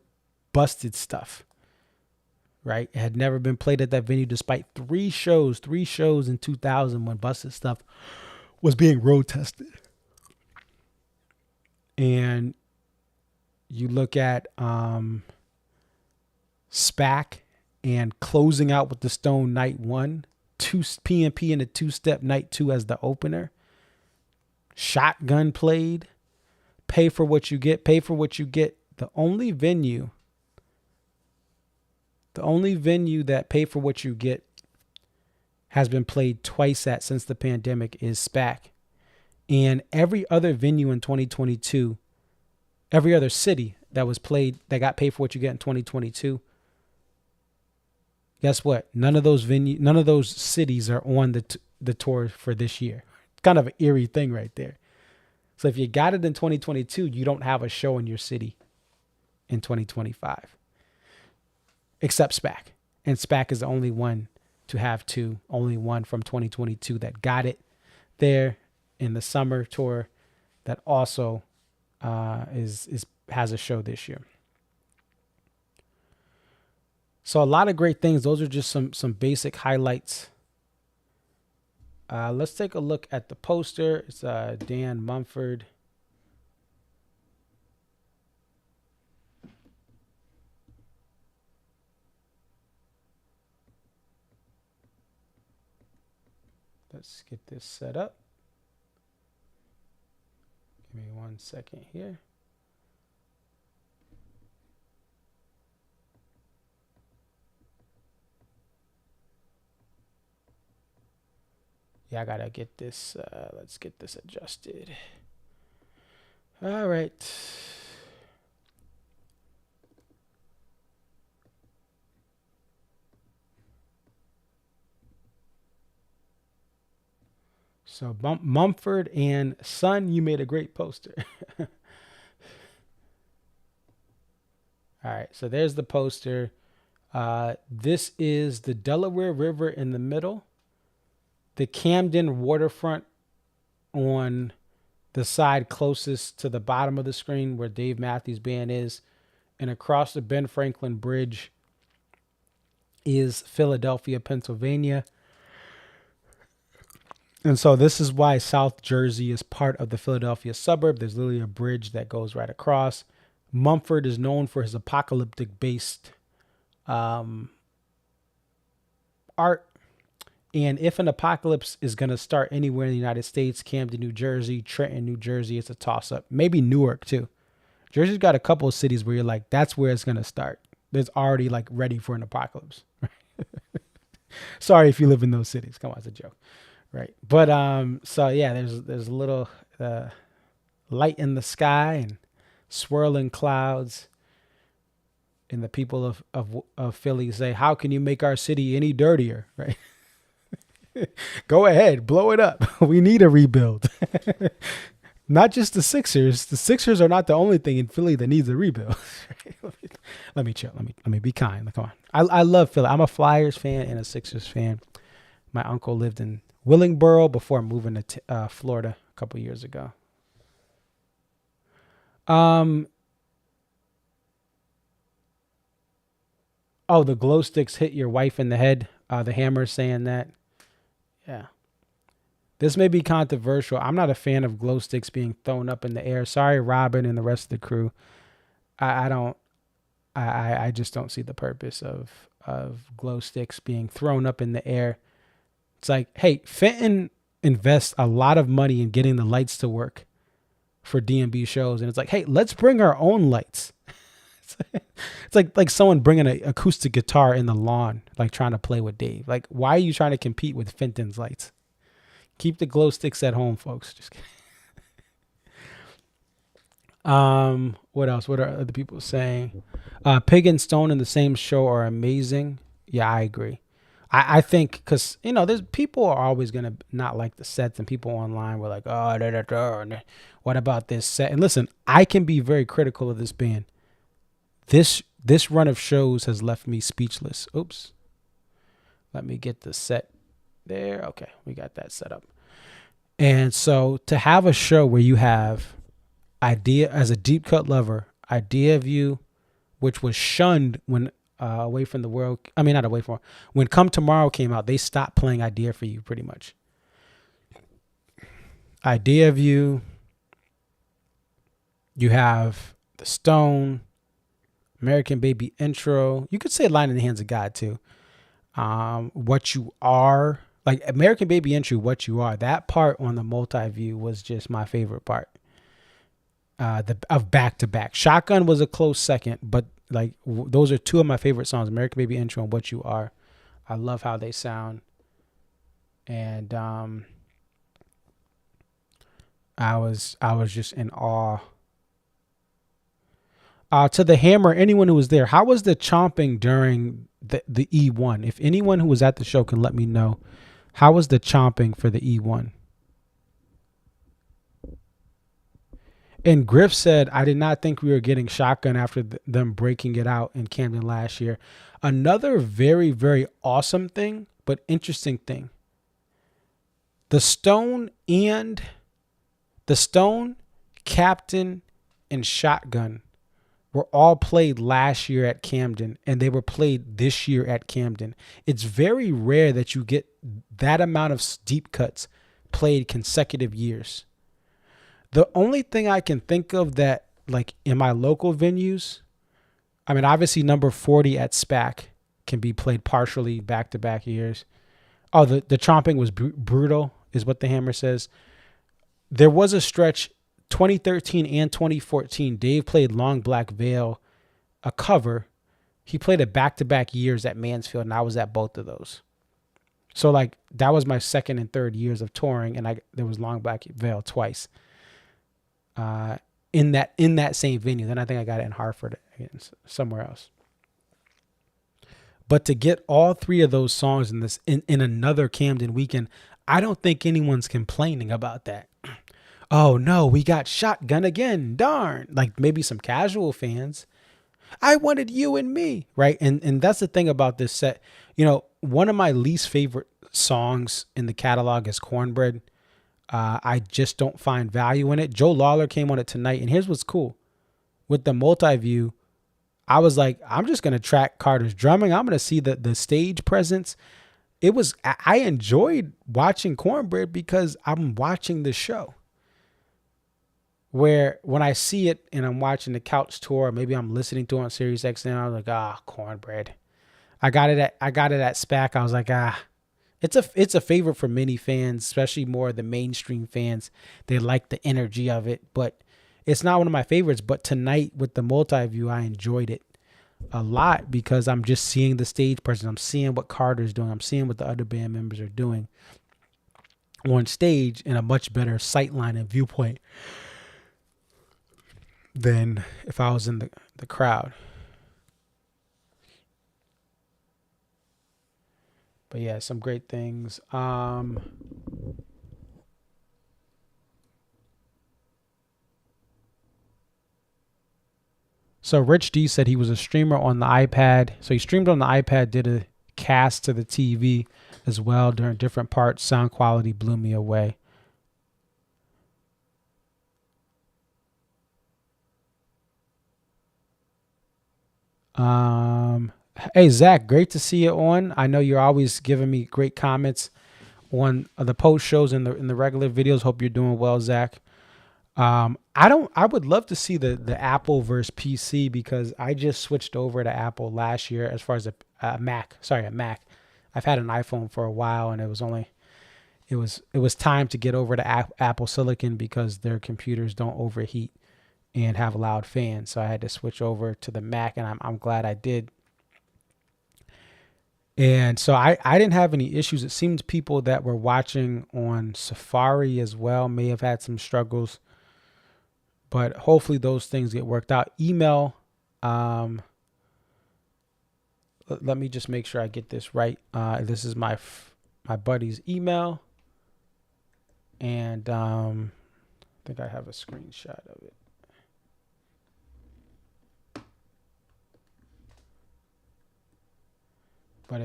Speaker 1: Busted Stuff, right? It had never been played at that venue despite 3 shows in 2000 when Busted Stuff was being road tested. And you look at SPAC and closing out with the Stone night 1, PNP and a 2-step night 2 as the opener. Shotgun played. Pay for What You Get. The only venue that Pay for What You Get has been played twice at since the pandemic is SPAC. And every other venue in 2022, every other city that was played, that got Pay for What You Get in 2022 Guess what? None of those cities are on the tour for this year. It's kind of an eerie thing right there. So if you got it in 2022, you don't have a show in your city in 2025, except SPAC. And SPAC is the only one to have two, only one from 2022 that got it there in the summer tour that also has a show this year. So a lot of great things. Those are just some basic highlights. Let's take a look at the poster. It's Dan Mumford. Let's get this set up. Give me 1 second here. Yeah, I gotta get this. Let's get this adjusted. All right. So Mumford and Son, you made a great poster. All right, so there's the poster. This is the Delaware River in the middle, the Camden waterfront on the side closest to the bottom of the screen where Dave Matthews Band is, and across the Ben Franklin Bridge is Philadelphia, Pennsylvania. And so this is why South Jersey is part of the Philadelphia suburb. There's literally a bridge that goes right across. Mumford is known for his apocalyptic-based art. And if an apocalypse is going to start anywhere in the United States, Camden, New Jersey, Trenton, New Jersey, it's a toss-up. Maybe Newark, too. Jersey's got a couple of cities where you're like, that's where it's going to start. There's already like ready for an apocalypse. Sorry if you live in those cities. Come on, it's a joke. Right. But so yeah, there's a little light in the sky and swirling clouds. And the people of Philly say, how can you make our city any dirtier? Right. Go ahead, blow it up. We need a rebuild. Not just the Sixers. The Sixers are not the only thing in Philly that needs a rebuild. Let me chill. Let me be kind. Come on. I love Philly. I'm a Flyers fan and a Sixers fan. My uncle lived in Willingboro before moving to Florida a couple years ago. Oh, the glow sticks hit your wife in the head. The Hammer saying that. Yeah. This may be controversial. I'm not a fan of glow sticks being thrown up in the air. Sorry, Robin and the rest of the crew. I just don't see the purpose of glow sticks being thrown up in the air. It's like, hey, Fenton invests a lot of money in getting the lights to work for DMB shows. And it's like, hey, let's bring our own lights. It's like someone bringing an acoustic guitar in the lawn, like trying to play with Dave. Like, why are you trying to compete with Fenton's lights? Keep the glow sticks at home, folks. Just kidding. What else? What are other people saying? Pig and Stone in the same show are amazing. Yeah, I agree. I think because, there's people are always going to not like the sets, and people online were like, oh, what about this set? And listen, I can be very critical of this band. This run of shows has left me speechless. Oops. Let me get the set there. Okay, we got that set up. And so to have a show where you have Idea as a deep cut lover, Idea of You, which was shunned when Away from the World. I mean, not Away from. When Come Tomorrow came out, they stopped playing Idea for You pretty much. Idea of You. You have The Stone, American Baby intro. You could say Line in the Hands of God too. What You Are. Like American Baby intro, What You Are. That part on the multi-view was just my favorite part. Of back to back. Shotgun was a close second, but like those are two of my favorite songs, American Baby intro and What You Are. I love how they sound. And I was just in awe. To the Hammer, anyone who was there, how was the chomping during the E1? If anyone who was at the show can let me know, how was the chomping for the E1? And Griff said, I did not think we were getting Shotgun after them breaking it out in Camden last year. Another very, very awesome thing, but interesting thing. The Stone, Captain, and Shotgun were all played last year at Camden, and they were played this year at Camden. It's very rare that you get that amount of deep cuts played consecutive years. The only thing I can think of that, like in my local venues, I mean, obviously number 40 at SPAC can be played partially back-to-back years. Oh, the chomping was brutal, is what the Hammer says. There was a stretch, 2013 and 2014, Dave played Long Black Veil, a cover. He played it back-to-back years at Mansfield, and I was at both of those. So, like, that was my second and third years of touring, and there was Long Black Veil twice in that same venue. Then I think I got it in Hartford, somewhere else. But to get all three of those songs in another Camden weekend, I don't think anyone's complaining about that. Oh no, we got Shotgun again. Darn. Like maybe some casual fans. I wanted You and Me, right? And that's the thing about this set. You know, one of my least favorite songs in the catalog is Cornbread. I just don't find value in it. Joe Lawler came on it tonight, and here's what's cool. With the multi-view, I was like, I'm just going to track Carter's drumming. I'm going to see the stage presence. I enjoyed watching Cornbread because I'm watching the show. Where when I see it and I'm watching the couch tour, maybe I'm listening to it on Sirius XM, I was like, Cornbread. I got it at SPAC. I was like, it's a favorite for many fans, especially more the mainstream fans. They like the energy of it, but it's not one of my favorites. But tonight with the multi-view, I enjoyed it a lot because I'm just seeing the stage presence. I'm seeing what Carter's doing. I'm seeing what the other band members are doing on stage in a much better sightline and viewpoint than if I was in the crowd. But yeah, some great things. So Rich D said he was a streamer on the iPad. So he streamed on the iPad, did a cast to the TV as well during different parts. Sound quality blew me away. Hey, Zach, great to see you on. I know you're always giving me great comments on the post shows and the regular videos. Hope you're doing well, Zach. I would love to see the Apple versus PC because I just switched over to Apple last year as far as a Mac. Sorry, a Mac. I've had an iPhone for a while and it was time to get over to Apple Silicon because their computers don't overheat and have loud fans. So I had to switch over to the Mac, and I'm glad I did. And so I didn't have any issues. It seems people that were watching on Safari as well may have had some struggles, but hopefully those things get worked out. Email, let me just make sure I get this right. This is my buddy's email, and I think I have a screenshot of it. But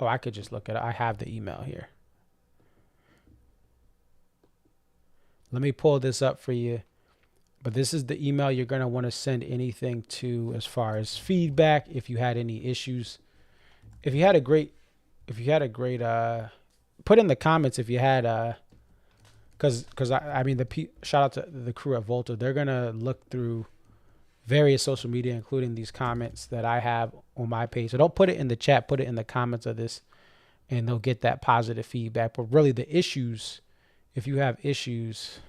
Speaker 1: I could just look at it. I have the email here. Let me pull this up for you. But this is the email you're going to want to send anything to as far as feedback. If you had any issues, if you had a great, put in the comments if you had, cause I mean, shout out to the crew at Volta. They're going to look through various social media, including these comments that I have on my page. So don't put it in the chat, put it in the comments of this, and they'll get that positive feedback. But really the issues, if you have issues,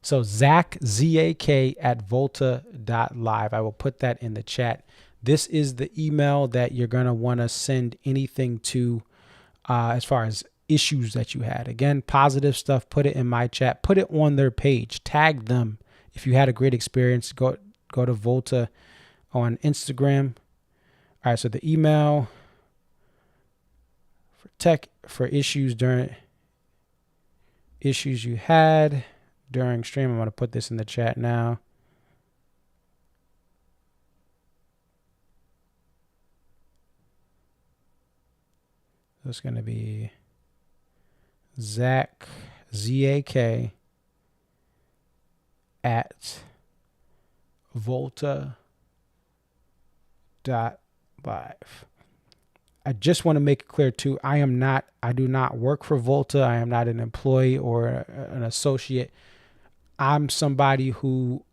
Speaker 1: so Zach, ZAK at volta.live. I will put that in the chat. This is the email that you're going to want to send anything to as far as issues that you had. Again, positive stuff, put it in my chat, put it on their page, tag them If you had a great experience, go to Volta on Instagram. All right, so the email for tech for issues you had during stream. I'm going to put this in the chat now. It's going to be Zach, Z-A-K, at volta.live. I just want to make it clear too, I do not work for Volta. I am not an employee or an associate. I'm somebody who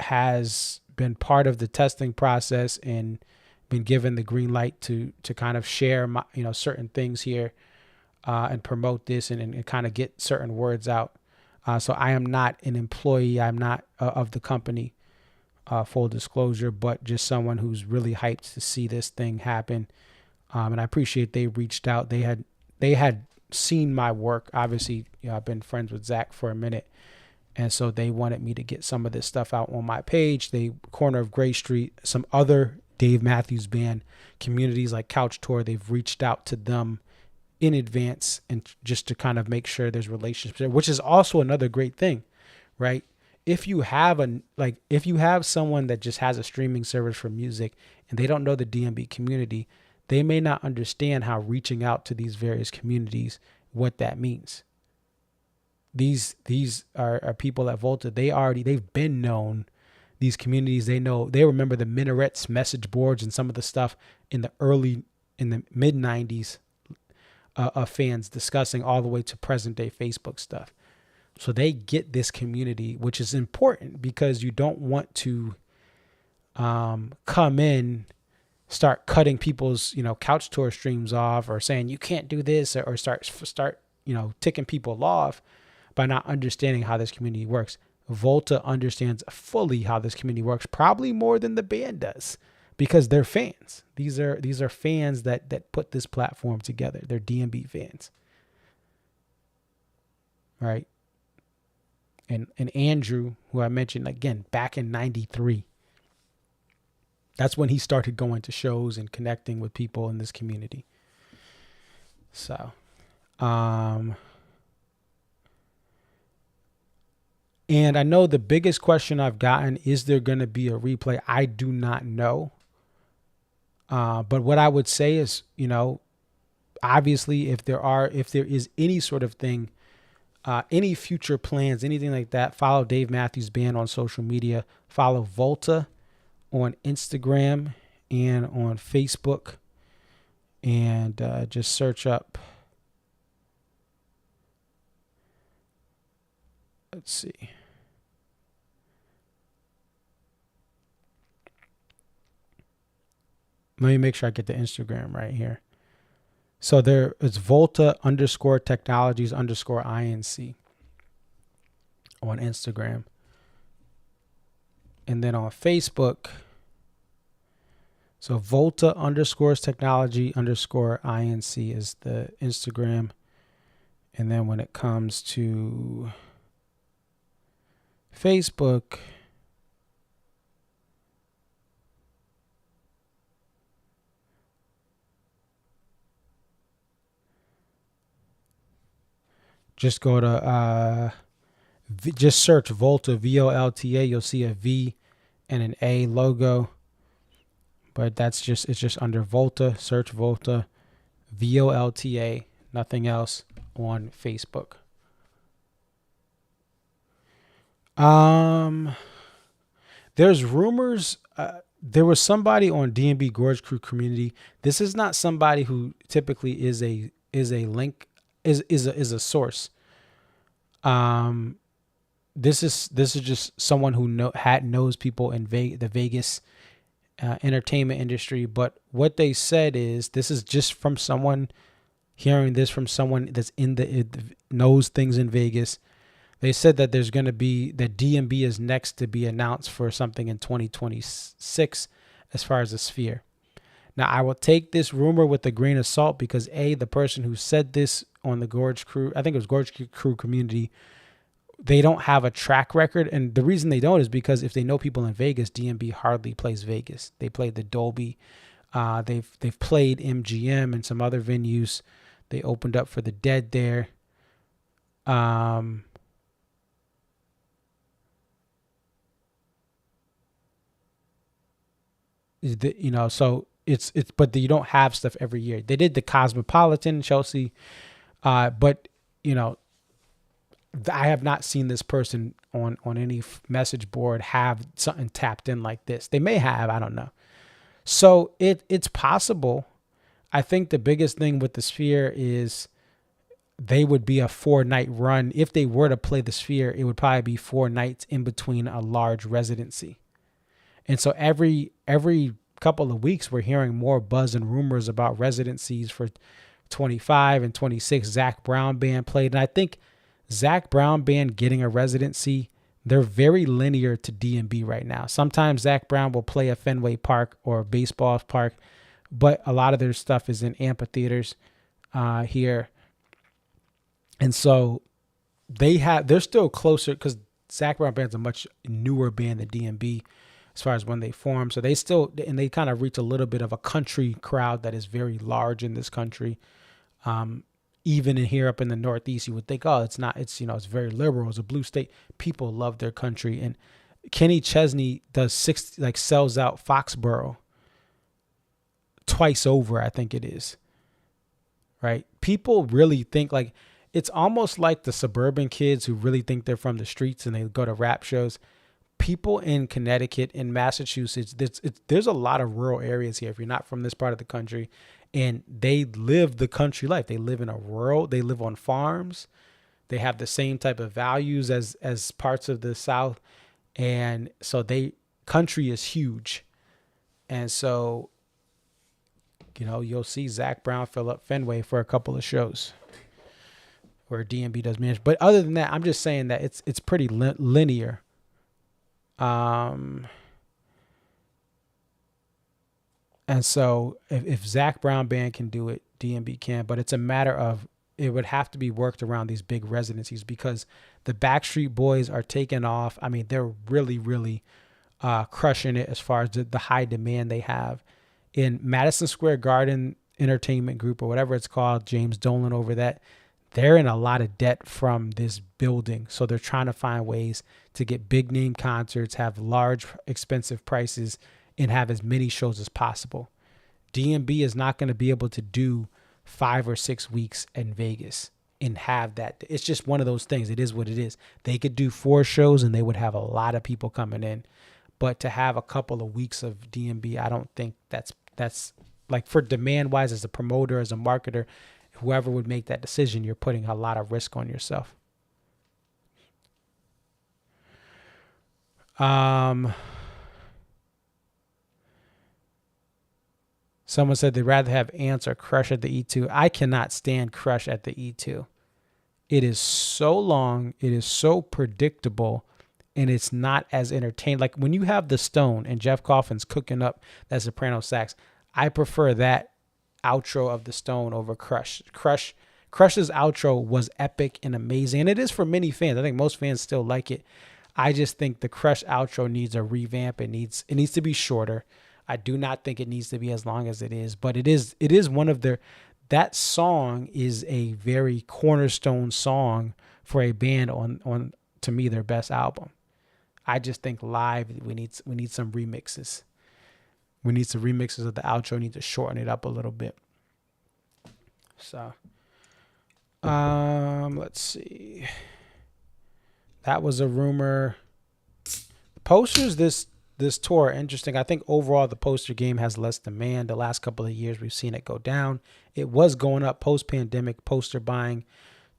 Speaker 1: has been part of the testing process and been given the green light to kind of share my, certain things here and promote this and kind of get certain words out. So I am not an employee. I'm not of the company, full disclosure, but just someone who's really hyped to see this thing happen. And I appreciate they reached out. They had seen my work. Obviously, I've been friends with Zach for a minute. And so they wanted me to get some of this stuff out on my page. They corner of Gray Street, some other Dave Matthews Band communities like Couch Tour, they've reached out to them in advance and just to kind of make sure there's relationships there, which is also another great thing, right? If you have someone that just has a streaming service for music and they don't know the DMB community, they may not understand how reaching out to these various communities, what that means. These are people at Volta. They've been known. These communities, they remember the Minarets message boards and some of the stuff in the mid 90s of fans discussing all the way to present day Facebook stuff. So they get this community, which is important because you don't want to come in, start cutting people's, Couch Tour streams off or saying you can't do this or start, ticking people off by not understanding how this community works. Volta understands fully how this community works, probably more than the band does, because they're fans. These are fans that put this platform together. They're DMB fans, right? And Andrew, who I mentioned again back in '93, that's when he started going to shows and connecting with people in this community. So, and I know the biggest question I've gotten, is there going to be a replay? I do not know. But what I would say is, obviously if there is any sort of thing, any future plans, anything like that, follow Dave Matthews Band on social media, follow Volta on Instagram and on Facebook, and just search up. Let's see. Let me make sure I get the Instagram right here. So there it's Volta_Technologies_INC on Instagram. And then on Facebook, so Volta_Technology_INC is the Instagram. And then when it comes to Facebook, just go to just search Volta, VOLTA. You'll see a V and an A logo, but it's just under Volta. Search Volta, VOLTA, nothing else on Facebook. There's rumors. There was somebody on DMB Gorge Crew community. This is not somebody who typically is a link. Is a source. This is just someone who knows people in the Vegas entertainment industry. But what they said is, this is just from someone hearing this from someone that's knows things in Vegas. They said that there's going to be that DMB is next to be announced for something in 2026 as far as the Sphere. Now, I will take this rumor with a grain of salt because the person who said this on the Gorge Crew, I think it was Gorge Crew community, they don't have a track record. And the reason they don't is because if they know people in Vegas, DMB hardly plays Vegas. They played the Dolby. They've played MGM and some other venues. They opened up for the Dead there. So it's but you don't have stuff every year. They did the Cosmopolitan, Chelsea, but I have not seen this person on any message board have something tapped in like this. They may have, I don't know. So it's possible. I think the biggest thing with the Sphere is they would be a 4-night run. If they were to play the Sphere, it would probably be 4 nights in between a large residency. And so every couple of weeks, we're hearing more buzz and rumors about residencies for 25 and 26. Zach Brown Band played. And I think Zach Brown Band getting a residency, they're very linear to DMB right now. Sometimes Zach Brown will play a Fenway Park or a baseball park, but a lot of their stuff is in amphitheaters here. And so they're still closer because Zach Brown Band's a much newer band than DMB as far as when they formed. So they kind of reach a little bit of a country crowd that is very large in this country. Even in here up in the Northeast, you would think, oh, it's very liberal. It's a blue state. People love their country. And Kenny Chesney sells out Foxborough twice over, I think it is. Right? People really think it's almost like the suburban kids who really think they're from the streets and they go to rap shows. People in Connecticut, in Massachusetts, there's a lot of rural areas here if you're not from this part of the country, and they live the country life. They live they live on farms. They have the same type of values as parts of the South. And so country is huge. And so, you'll see Zach Brown fill up Fenway for a couple of shows where DMB does manage. But other than that, I'm just saying that it's pretty linear. And so if Zach Brown Band can do it, DMB can, but it's a matter of, it would have to be worked around these big residencies because the Backstreet Boys are taking off. I mean, they're really, really crushing it as far as the high demand they have. In Madison Square Garden Entertainment Group or whatever it's called, James Dolan over that, they're in a lot of debt from this building. So they're trying to find ways to get big name concerts, have large, expensive prices, and have as many shows as possible. DMB is not going to be able to do 5 or 6 weeks in Vegas and have that. It's just one of those things. It is what it is. They could do 4 shows and they would have a lot of people coming in. But to have a couple of weeks of DMB, I don't think that's like, for demand wise, as a promoter, as a marketer, whoever would make that decision, you're putting a lot of risk on yourself. Someone said they'd rather have Ants or Crush at the E2. I cannot stand Crush at the E2. It is so long. It is so predictable. And it's not as entertaining. Like when you have the Stone and Jeff Coffin's cooking up that soprano sax, I prefer that outro of the Stone over Crush. Crush's outro was epic and amazing. And it is for many fans. I think most fans still like it. I just think the Crush outro needs a revamp. It needs to be shorter. I do not think it needs to be as long as it is, but it is one of that song is a very cornerstone song for a band on to me, their best album. I just think live we need some remixes. We need some remixes of the outro. Need to shorten it up a little bit. So, let's see. That was a rumor. Posters this tour are interesting. I think overall the poster game has less demand. The last couple of years we've seen it go down. It was going up post-pandemic poster buying,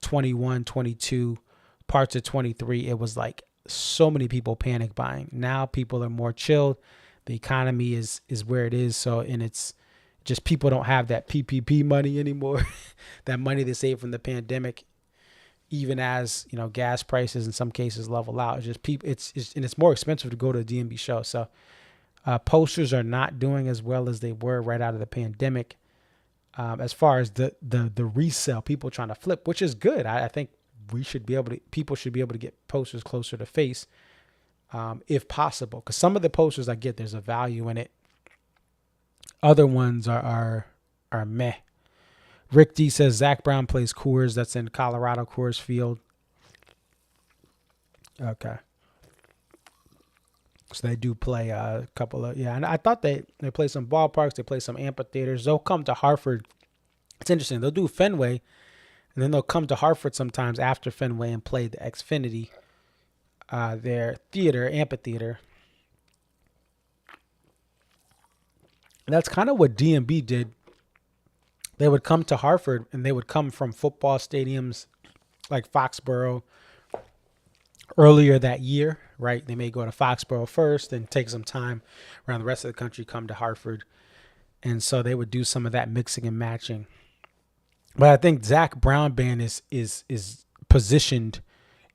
Speaker 1: 21, 22, parts of 23. It was like so many people panic buying. Now people are more chilled. The economy is where it is. So, and it's just people don't have that PPP money anymore. That money they saved from the pandemic, even as, gas prices in some cases level out. It's just people, and it's more expensive to go to a DMB show. So posters are not doing as well as they were right out of the pandemic. As far as the resale, people trying to flip, which is good. I think people should be able to get posters closer to face, if possible. Because some of the posters I get, there's a value in it. Other ones are meh. Rick D says Zach Brown plays Coors. That's in Colorado, Coors Field. Okay. So they do play a couple of, and I thought they play some ballparks, they play some amphitheaters. They'll come to Hartford. It's interesting. They'll do Fenway, and then they'll come to Hartford sometimes after Fenway and play the Xfinity, their amphitheater. And that's kind of what DMB did. They would come to Hartford, and they would come from football stadiums like Foxborough earlier that year, right? They may go to Foxborough first and take some time around the rest of the country, come to Hartford. And so they would do some of that mixing and matching. But I think Zach Brown Band is positioned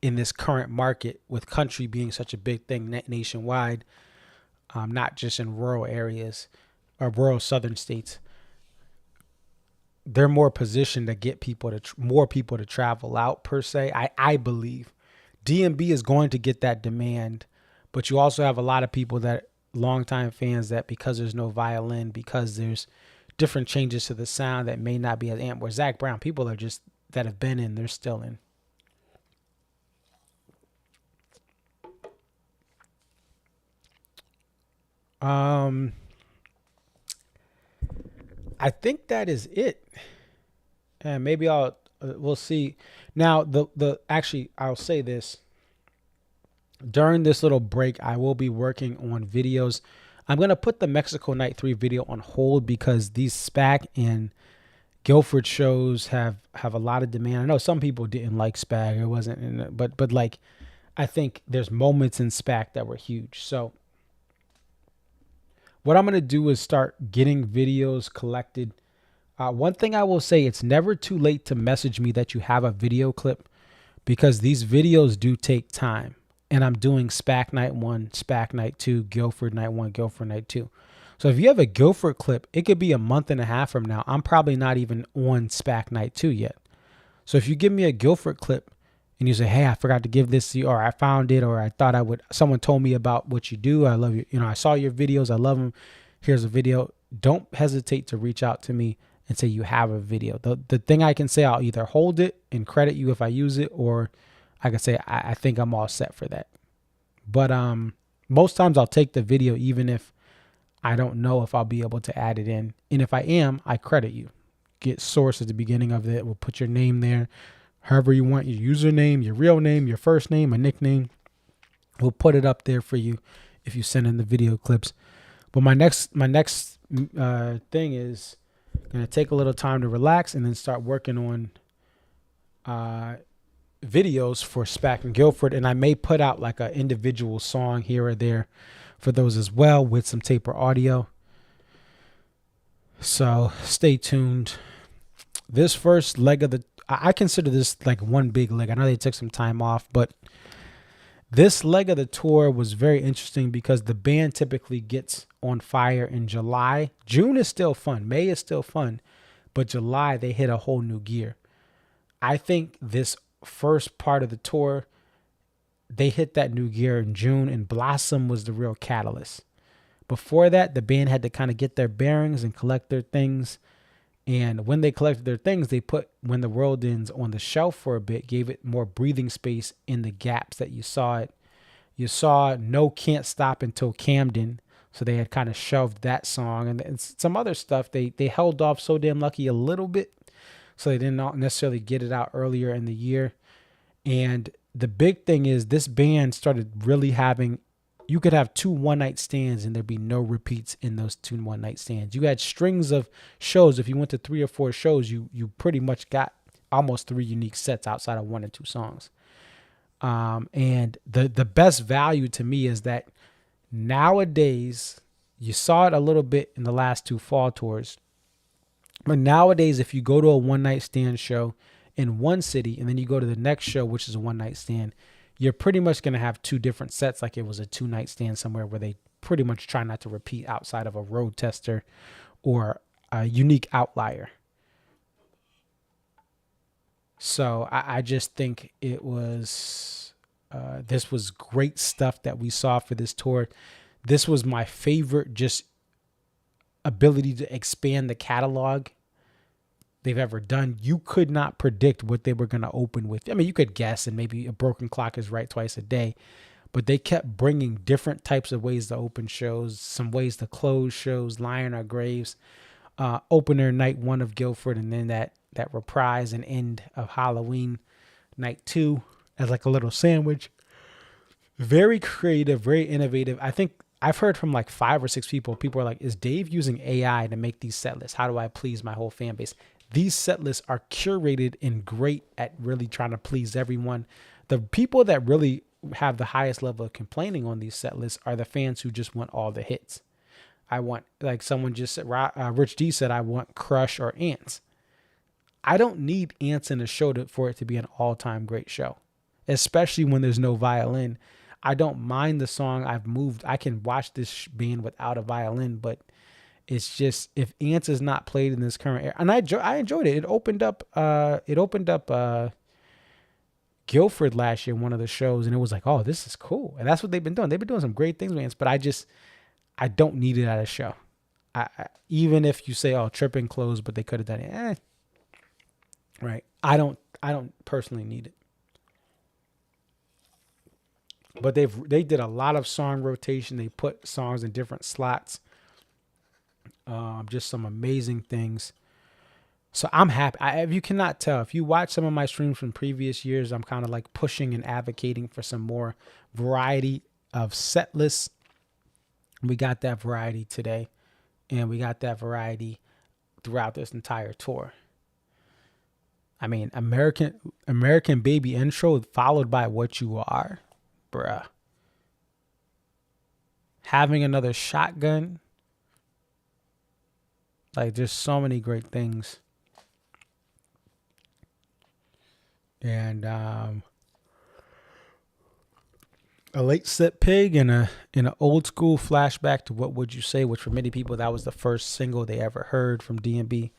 Speaker 1: in this current market, with country being such a big thing nationwide, not just in rural areas or rural southern states. They're more positioned to get more people to travel out, per se. I believe DMB is going to get that demand, but you also have a lot of people that longtime fans that, because there's no violin, because there's different changes to the sound that may not be as amped. Where Zach Brown, people are just that have been in, they're still in. I think that is it. And maybe we'll see. Now, actually, I'll say this. During this little break, I will be working on videos. I'm going to put the Mexico Night 3 video on hold because these SPAC and Guilford shows have a lot of demand. I know some people didn't like SPAC. It wasn't, but like, I think there's moments in SPAC that were huge. So what I'm going to do is start getting videos collected. One thing I will say, it's never too late to message me that you have a video clip, because these videos do take time. And I'm doing SPAC Night 1, SPAC Night 2, Guilford Night 1, Guilford Night 2. So if you have a Guilford clip, it could be a month and a half from now. I'm probably not even on SPAC Night 2 yet. So if you give me a Guilford clip and you say, hey, I forgot to give this to you, or I found it, or I thought I would, someone told me about what you do. I love you. I saw your videos. I love them. Here's a video. Don't hesitate to reach out to me and say you have a video. The thing I can say, I'll either hold it and credit you if I use it, or I can say I think I'm all set for that. But most times I'll take the video even if I don't know if I'll be able to add it in. And if I am, I credit you. Get source at the beginning of it. We'll put your name there. However you want, your username, your real name, your first name, a nickname. We'll put it up there for you if you send in the video clips. But my next thing is going to take a little time to relax and then start working on videos for SPAC and Guilford. And I may put out like an individual song here or there for those as well, with some tape or audio. So stay tuned. This first leg of I consider this like one big leg. I know they took some time off, but this leg of the tour was very interesting because the band typically gets on fire in July. June is still fun. May is still fun. But July, they hit a whole new gear. I think this first part of the tour, they hit that new gear in June, and Blossom was the real catalyst. Before that, the band had to kind of get their bearings and collect their things. And when they collected their things, they put When the World Ends on the shelf for a bit, gave it more breathing space in the gaps that you saw it. You saw No Can't Stop Until Camden. So they had kind of shelved that song, and some other stuff. They held off So Damn Lucky a little bit, so they didn't necessarily get it out earlier in the year. And the big thing is this band started really having, you could have 2 one-night stands and there'd be no repeats in those 2 one-night stands. You had strings of shows. If you went to 3 or 4 shows, you pretty much got almost 3 unique sets outside of 1 or 2 songs. And the best value to me is that nowadays, you saw it a little bit in the last 2 fall tours, but nowadays, if you go to a one-night stand show in one city and then you go to the next show, which is a one-night stand, you're pretty much going to have 2 different sets, like it was a 2-night stand somewhere, where they pretty much try not to repeat outside of a road tester or a unique outlier. So I just think it was, this was great stuff that we saw for this tour. This was my favorite just ability to expand the catalog they've ever done. You could not predict what they were going to open with. I mean, you could guess, and maybe a broken clock is right twice a day, but they kept bringing different types of ways to open shows, some ways to close shows, Lion Our Graves, opener night 1 of Guilford, and then that reprise and end of Halloween night 2 as like a little sandwich. Very creative, very innovative. I think I've heard from like 5 or 6 people. People are like, is Dave using AI to make these set lists? How do I please my whole fan base? These set lists are curated and great at really trying to please everyone. The people that really have the highest level of complaining on these set lists are the fans who just want all the hits. I want, like someone just said, Rich D said, I want Crush or Ants. I don't need Ants in a show for it to be an all-time great show, especially when there's no violin. I don't mind the song. I can watch this band without a violin, but it's just, if Ants is not played in this current era, and I enjoyed it. It opened up Guilford last year, one of the shows, and it was like, oh, this is cool. And that's what they've been doing. They've been doing some great things with Ants, but I don't need it at a show. Even if you say, oh, Tripping closed, but they could have done it. Right. I don't personally need it. But they did a lot of song rotation. They put songs in different slots. Just some amazing things. So I'm happy. If you cannot tell, if you watch some of my streams from previous years, I'm kind of like pushing and advocating for some more variety of set lists. We got that variety today, and we got that variety throughout this entire tour. I mean, American Baby intro followed by What You Are, bruh. Having Another Shotgun. Like, there's so many great things. And a late set pig and an old school flashback to What Would You Say, which for many people that was the first single they ever heard from D&B,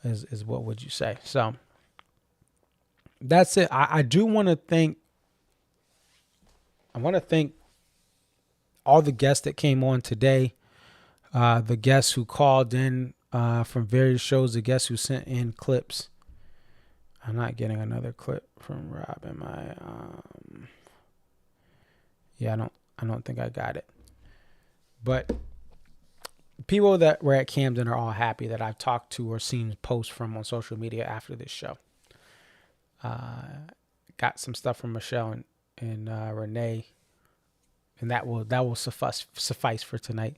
Speaker 1: is What Would You Say. So that's it. I do want to thank all the guests that came on today, the guests who called in from various shows, the guests who sent in clips. I'm not getting another clip from Rob. Am I? Yeah, I don't think I got it. But people that were at Camden are all happy that I've talked to or seen posts from on social media after this show. Got some stuff from Michelle and Renee, and that will suffice for tonight.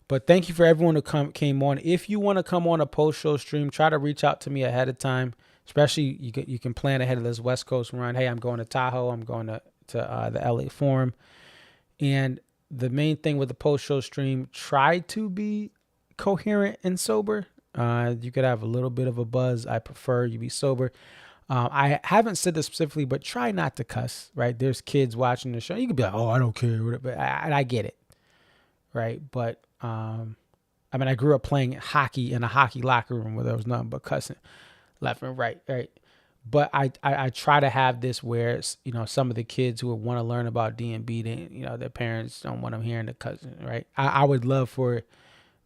Speaker 1: But thank you for everyone who came on. If you want to come on a post-show stream, try to reach out to me ahead of time. Especially, you can plan ahead of this West Coast run. Hey, I'm going to Tahoe. I'm going to the LA Forum. And the main thing with the post-show stream, try to be coherent and sober. You could have a little bit of a buzz. I prefer you be sober. I haven't said this specifically, but try not to cuss, right? There's kids watching the show. You could be like, oh, I don't care. But I get it, right? But, I mean, I grew up playing hockey in a hockey locker room where there was nothing but cussing left and right. But I try to have this where, some of the kids who want to learn about D&B, their parents don't want them hearing the cussing, right? I would love for,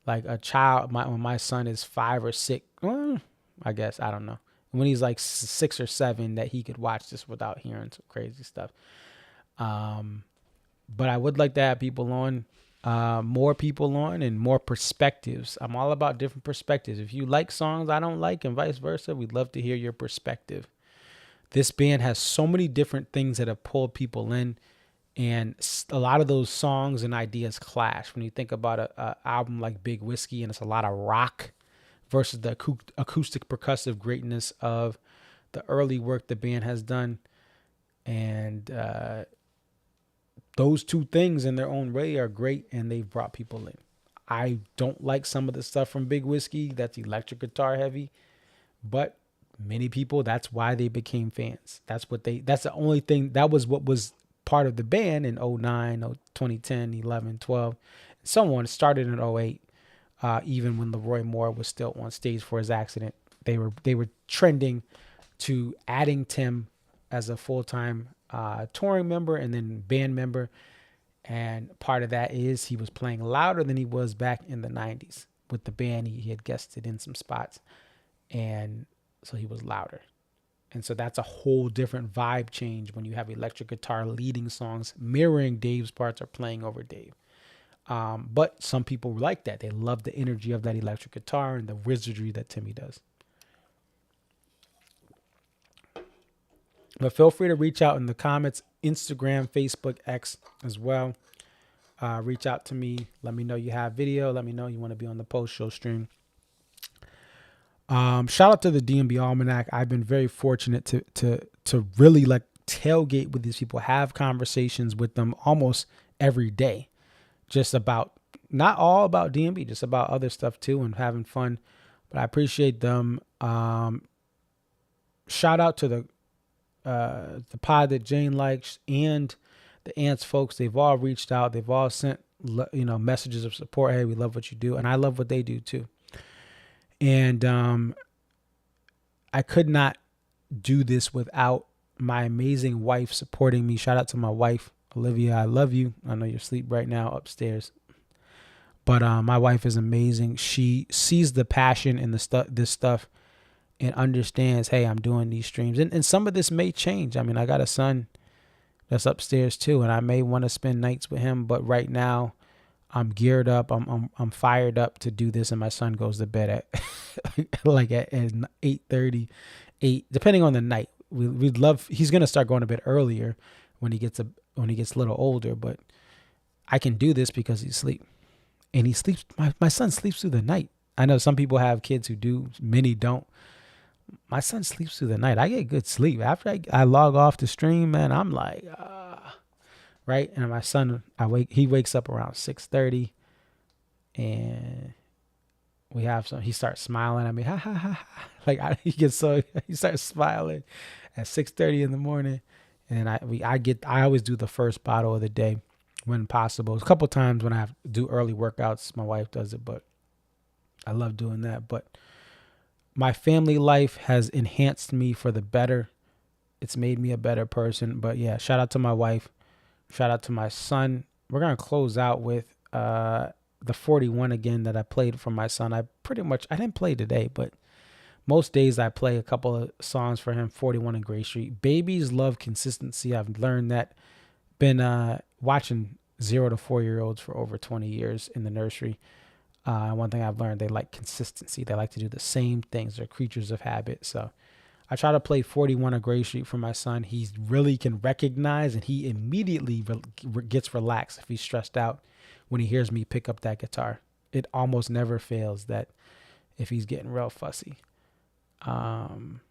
Speaker 1: like, a child, when my son is 5 or 6, I guess, I don't know. When he's like 6 or 7, that he could watch this without hearing some crazy stuff. But I would like to have people on, more people on, and more perspectives. I'm all about different perspectives. If you like songs I don't like and vice versa, we'd love to hear your perspective. This band has so many different things that have pulled people in, and a lot of those songs and ideas clash. When you think about an album like Big Whiskey, and it's a lot of rock versus the acoustic percussive greatness of the early work the band has done. And those two things in their own way are great, and they've brought people in. I don't like some of the stuff from Big Whiskey that's electric guitar heavy, but many people, that's why they became fans. That's the only thing, that was what was part of the band in 09, 2010, 11, 12. Someone started in 08. Even when Leroy Moore was still on stage for his accident, they were trending to adding Tim as a full-time touring member and then band member. And part of that is he was playing louder than he was back in the 90s with the band. He had guested in some spots, and so he was louder. And so that's a whole different vibe change when you have electric guitar leading songs, mirroring Dave's parts or playing over Dave. But some people like that. They love the energy of that electric guitar and the wizardry that Timmy does. But feel free to reach out in the comments, Instagram, Facebook, X as well. Reach out to me. Let me know you have video. Let me know you want to be on the post-show stream. Shout out to the DMB Almanac. I've been very fortunate to really like tailgate with these people, have conversations with them almost every day, just about, not all about DMB, just about other stuff too, and having fun. But I appreciate them. Shout out to the pod that Jane likes and the Ants folks. They've all reached out. They've all sent, messages of support. Hey, we love what you do. And I love what they do too. And I could not do this without my amazing wife supporting me. Shout out to my wife, Olivia. I love you. I know you're asleep right now upstairs. But my wife is amazing. She sees the passion in this stuff and understands, hey, I'm doing these streams. And some of this may change. I mean, I got a son that's upstairs too, and I may want to spend nights with him. But right now, I'm geared up. I'm fired up to do this. And my son goes to bed at like at 8:30, 8, depending on the night. We'd love. He's gonna start going to bed earlier when he gets a little older. But I can do this because he's asleep, and he sleeps. My son sleeps through the night. I know some people have kids who do. Many don't. My son sleeps through the night. I get good sleep after I log off the stream. Man, I'm like, right. And my son, he wakes up around 6:30, and we have some. He starts smiling at me, ha ha ha, ha. Like he starts smiling at 6:30 in the morning, and I always do the first bottle of the day when possible. A couple times when I have to do early workouts, my wife does it, but I love doing that. But my family life has enhanced me for the better. It's made me a better person. But yeah, shout out to my wife. Shout out to my son. We're going to close out with the 41 again that I played for my son. I didn't play today, but most days I play a couple of songs for him. 41 in Gray Street. Babies love consistency. I've learned that. Been watching 0 to 4 year olds for over 20 years in the nursery. One thing I've learned, they like consistency. They like to do the same things. They're creatures of habit. So I try to play 41 on Gray Street for my son. He really can recognize, and he immediately gets relaxed if he's stressed out when he hears me pick up that guitar. It almost never fails that if he's getting real fussy. Time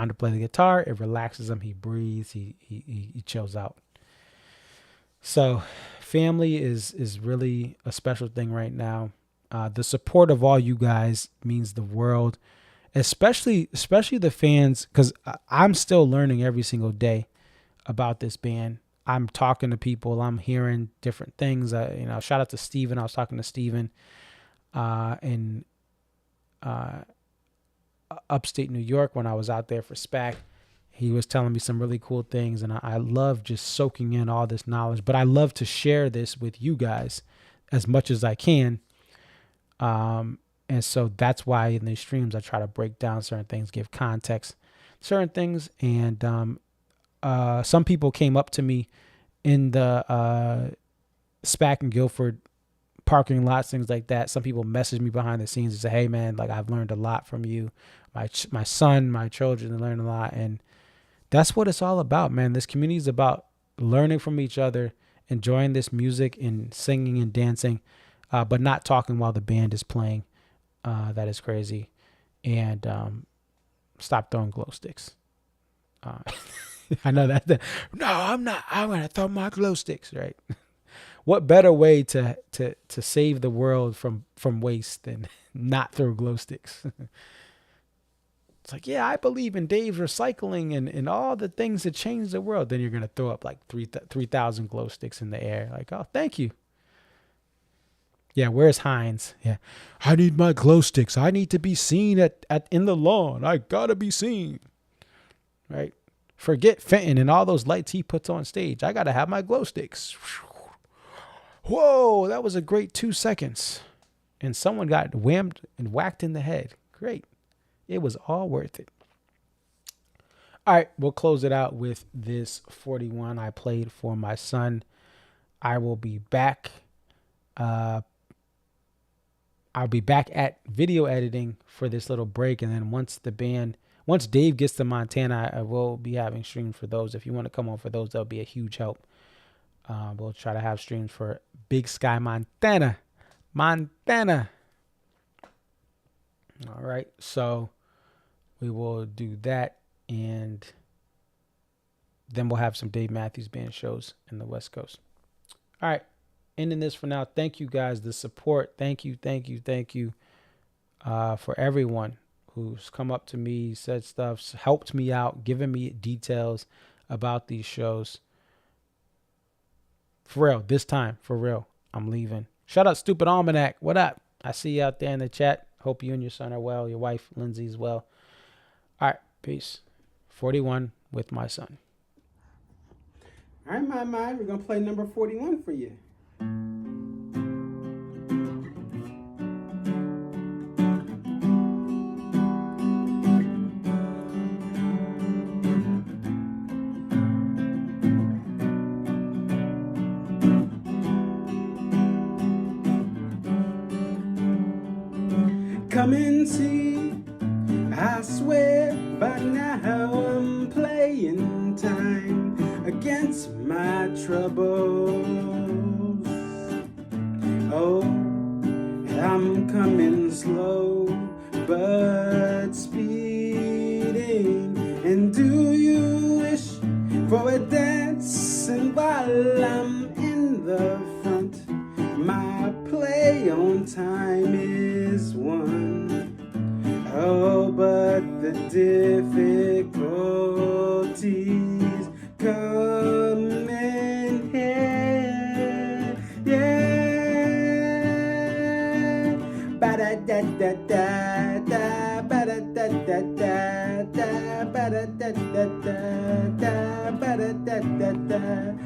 Speaker 1: to play the guitar. It relaxes him. He breathes. He chills out. So family is really a special thing right now. The support of all you guys means the world, especially the fans, because I'm still learning every single day about this band. I'm talking to people. I'm hearing different things. Shout out to Steven. I was talking to Steven in upstate New York when I was out there for SPAC. He was telling me some really cool things, and I love just soaking in all this knowledge. But I love to share this with you guys as much as I can. And so that's why in these streams I try to break down certain things, give context, certain things. And some people came up to me in the SPAC and Guilford parking lots, things like that. Some people messaged me behind the scenes and say, hey, man, like I've learned a lot from you. My son, my children learn a lot. And that's what it's all about, man. This community is about learning from each other, enjoying this music and singing and dancing, but not talking while the band is playing. That is crazy. And stop throwing glow sticks. I know that. No, I'm not. I'm going to throw my glow sticks, right? What better way to save the world from waste than not throw glow sticks? It's like, yeah, I believe in Dave's recycling and all the things that change the world. Then you're going to throw up like 3,000 glow sticks in the air. Like, oh, thank you. Yeah, where's Hines? Yeah. I need my glow sticks. I need to be seen at in the lawn. I gotta be seen. Right? Forget Fenton and all those lights he puts on stage. I gotta have my glow sticks. Whoa, that was a great 2 seconds. And someone got whammed and whacked in the head. Great. It was all worth it. All right, we'll close it out with this 41 I played for my son. I will be back. I'll be back at video editing for this little break. And then once Dave gets to Montana, I will be having streams for those. If you want to come on for those, that'll be a huge help. We'll try to have streams for Big Sky, Montana. All right. So we will do that. And then we'll have some Dave Matthews Band shows in the West Coast. All right. Ending this for now. Thank you guys. The support. Thank you for everyone who's come up to me, said stuff, helped me out, given me details about these shows. For real, this time, for real, I'm leaving. Shout out Stupid Almanac. What up? I see you out there in the chat. Hope you and your son are well. Your wife, Lindsay, as well. All right. Peace. 41 with my son.
Speaker 2: All right, my, we're going to play number 41 for you. Come and see, I swear by now I'm playing time against my troubles. Oh, I'm coming slow, but speeding. And do you wish for a dance? And while I'm in the front, my play on time is won. Oh, but the difficulties come in here. Yeah. Ba-da-da-da-da-da, ba-da-da-da-da-da, ba-da-da-da-da-da, ba-da-da-da-da-da,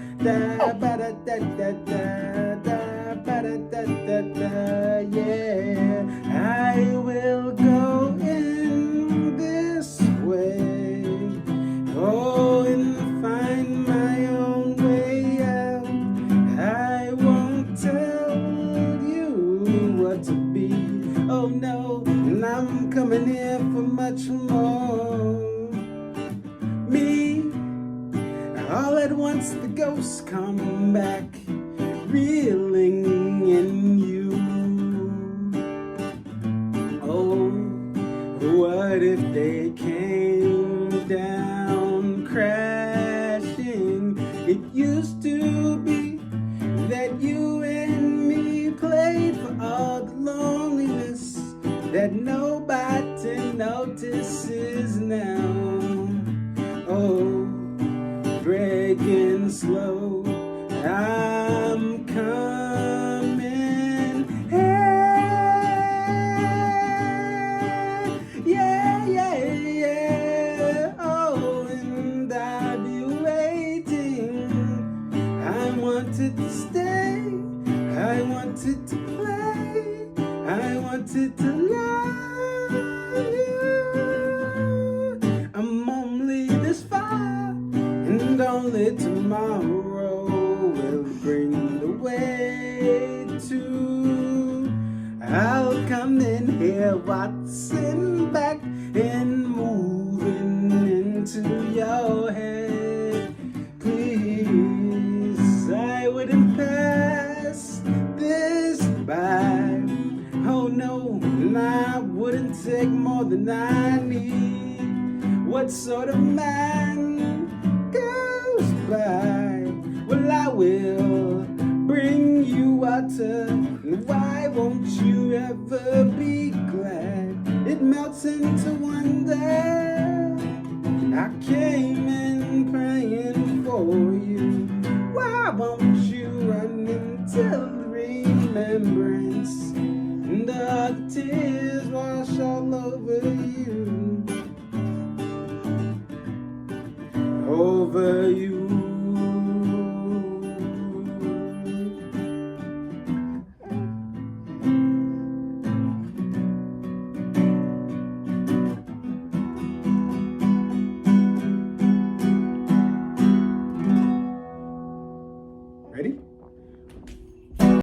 Speaker 2: ba-da-da-da-da-da, yeah. I will go in this way, oh, and find my own way out. I won't tell you what to be, oh no, and I'm coming here for much more. Me, all at once the ghosts come back, reeling in you. Oh, what if they came down crashing? It used to be that you and me played for all the loneliness that nobody notices now. Oh, breaking slow, I'm coming. Hey, yeah, yeah, yeah. Oh, and I'll be waiting. I wanted to stay, I wanted to play, I wanted to love you. I'm only this far, and only tomorrow will bring the way to. I'll come in here watching back and moving into your head. Please, I wouldn't pass this by. Oh no, and I wouldn't take more than I need. What sort of man goes by? Well, I will bring you water, and why won't you ever be glad? It melts into wonder. I came in praying for you. Why won't you run until the rain remembrance, and all the tears wash all over you, over you. Ready?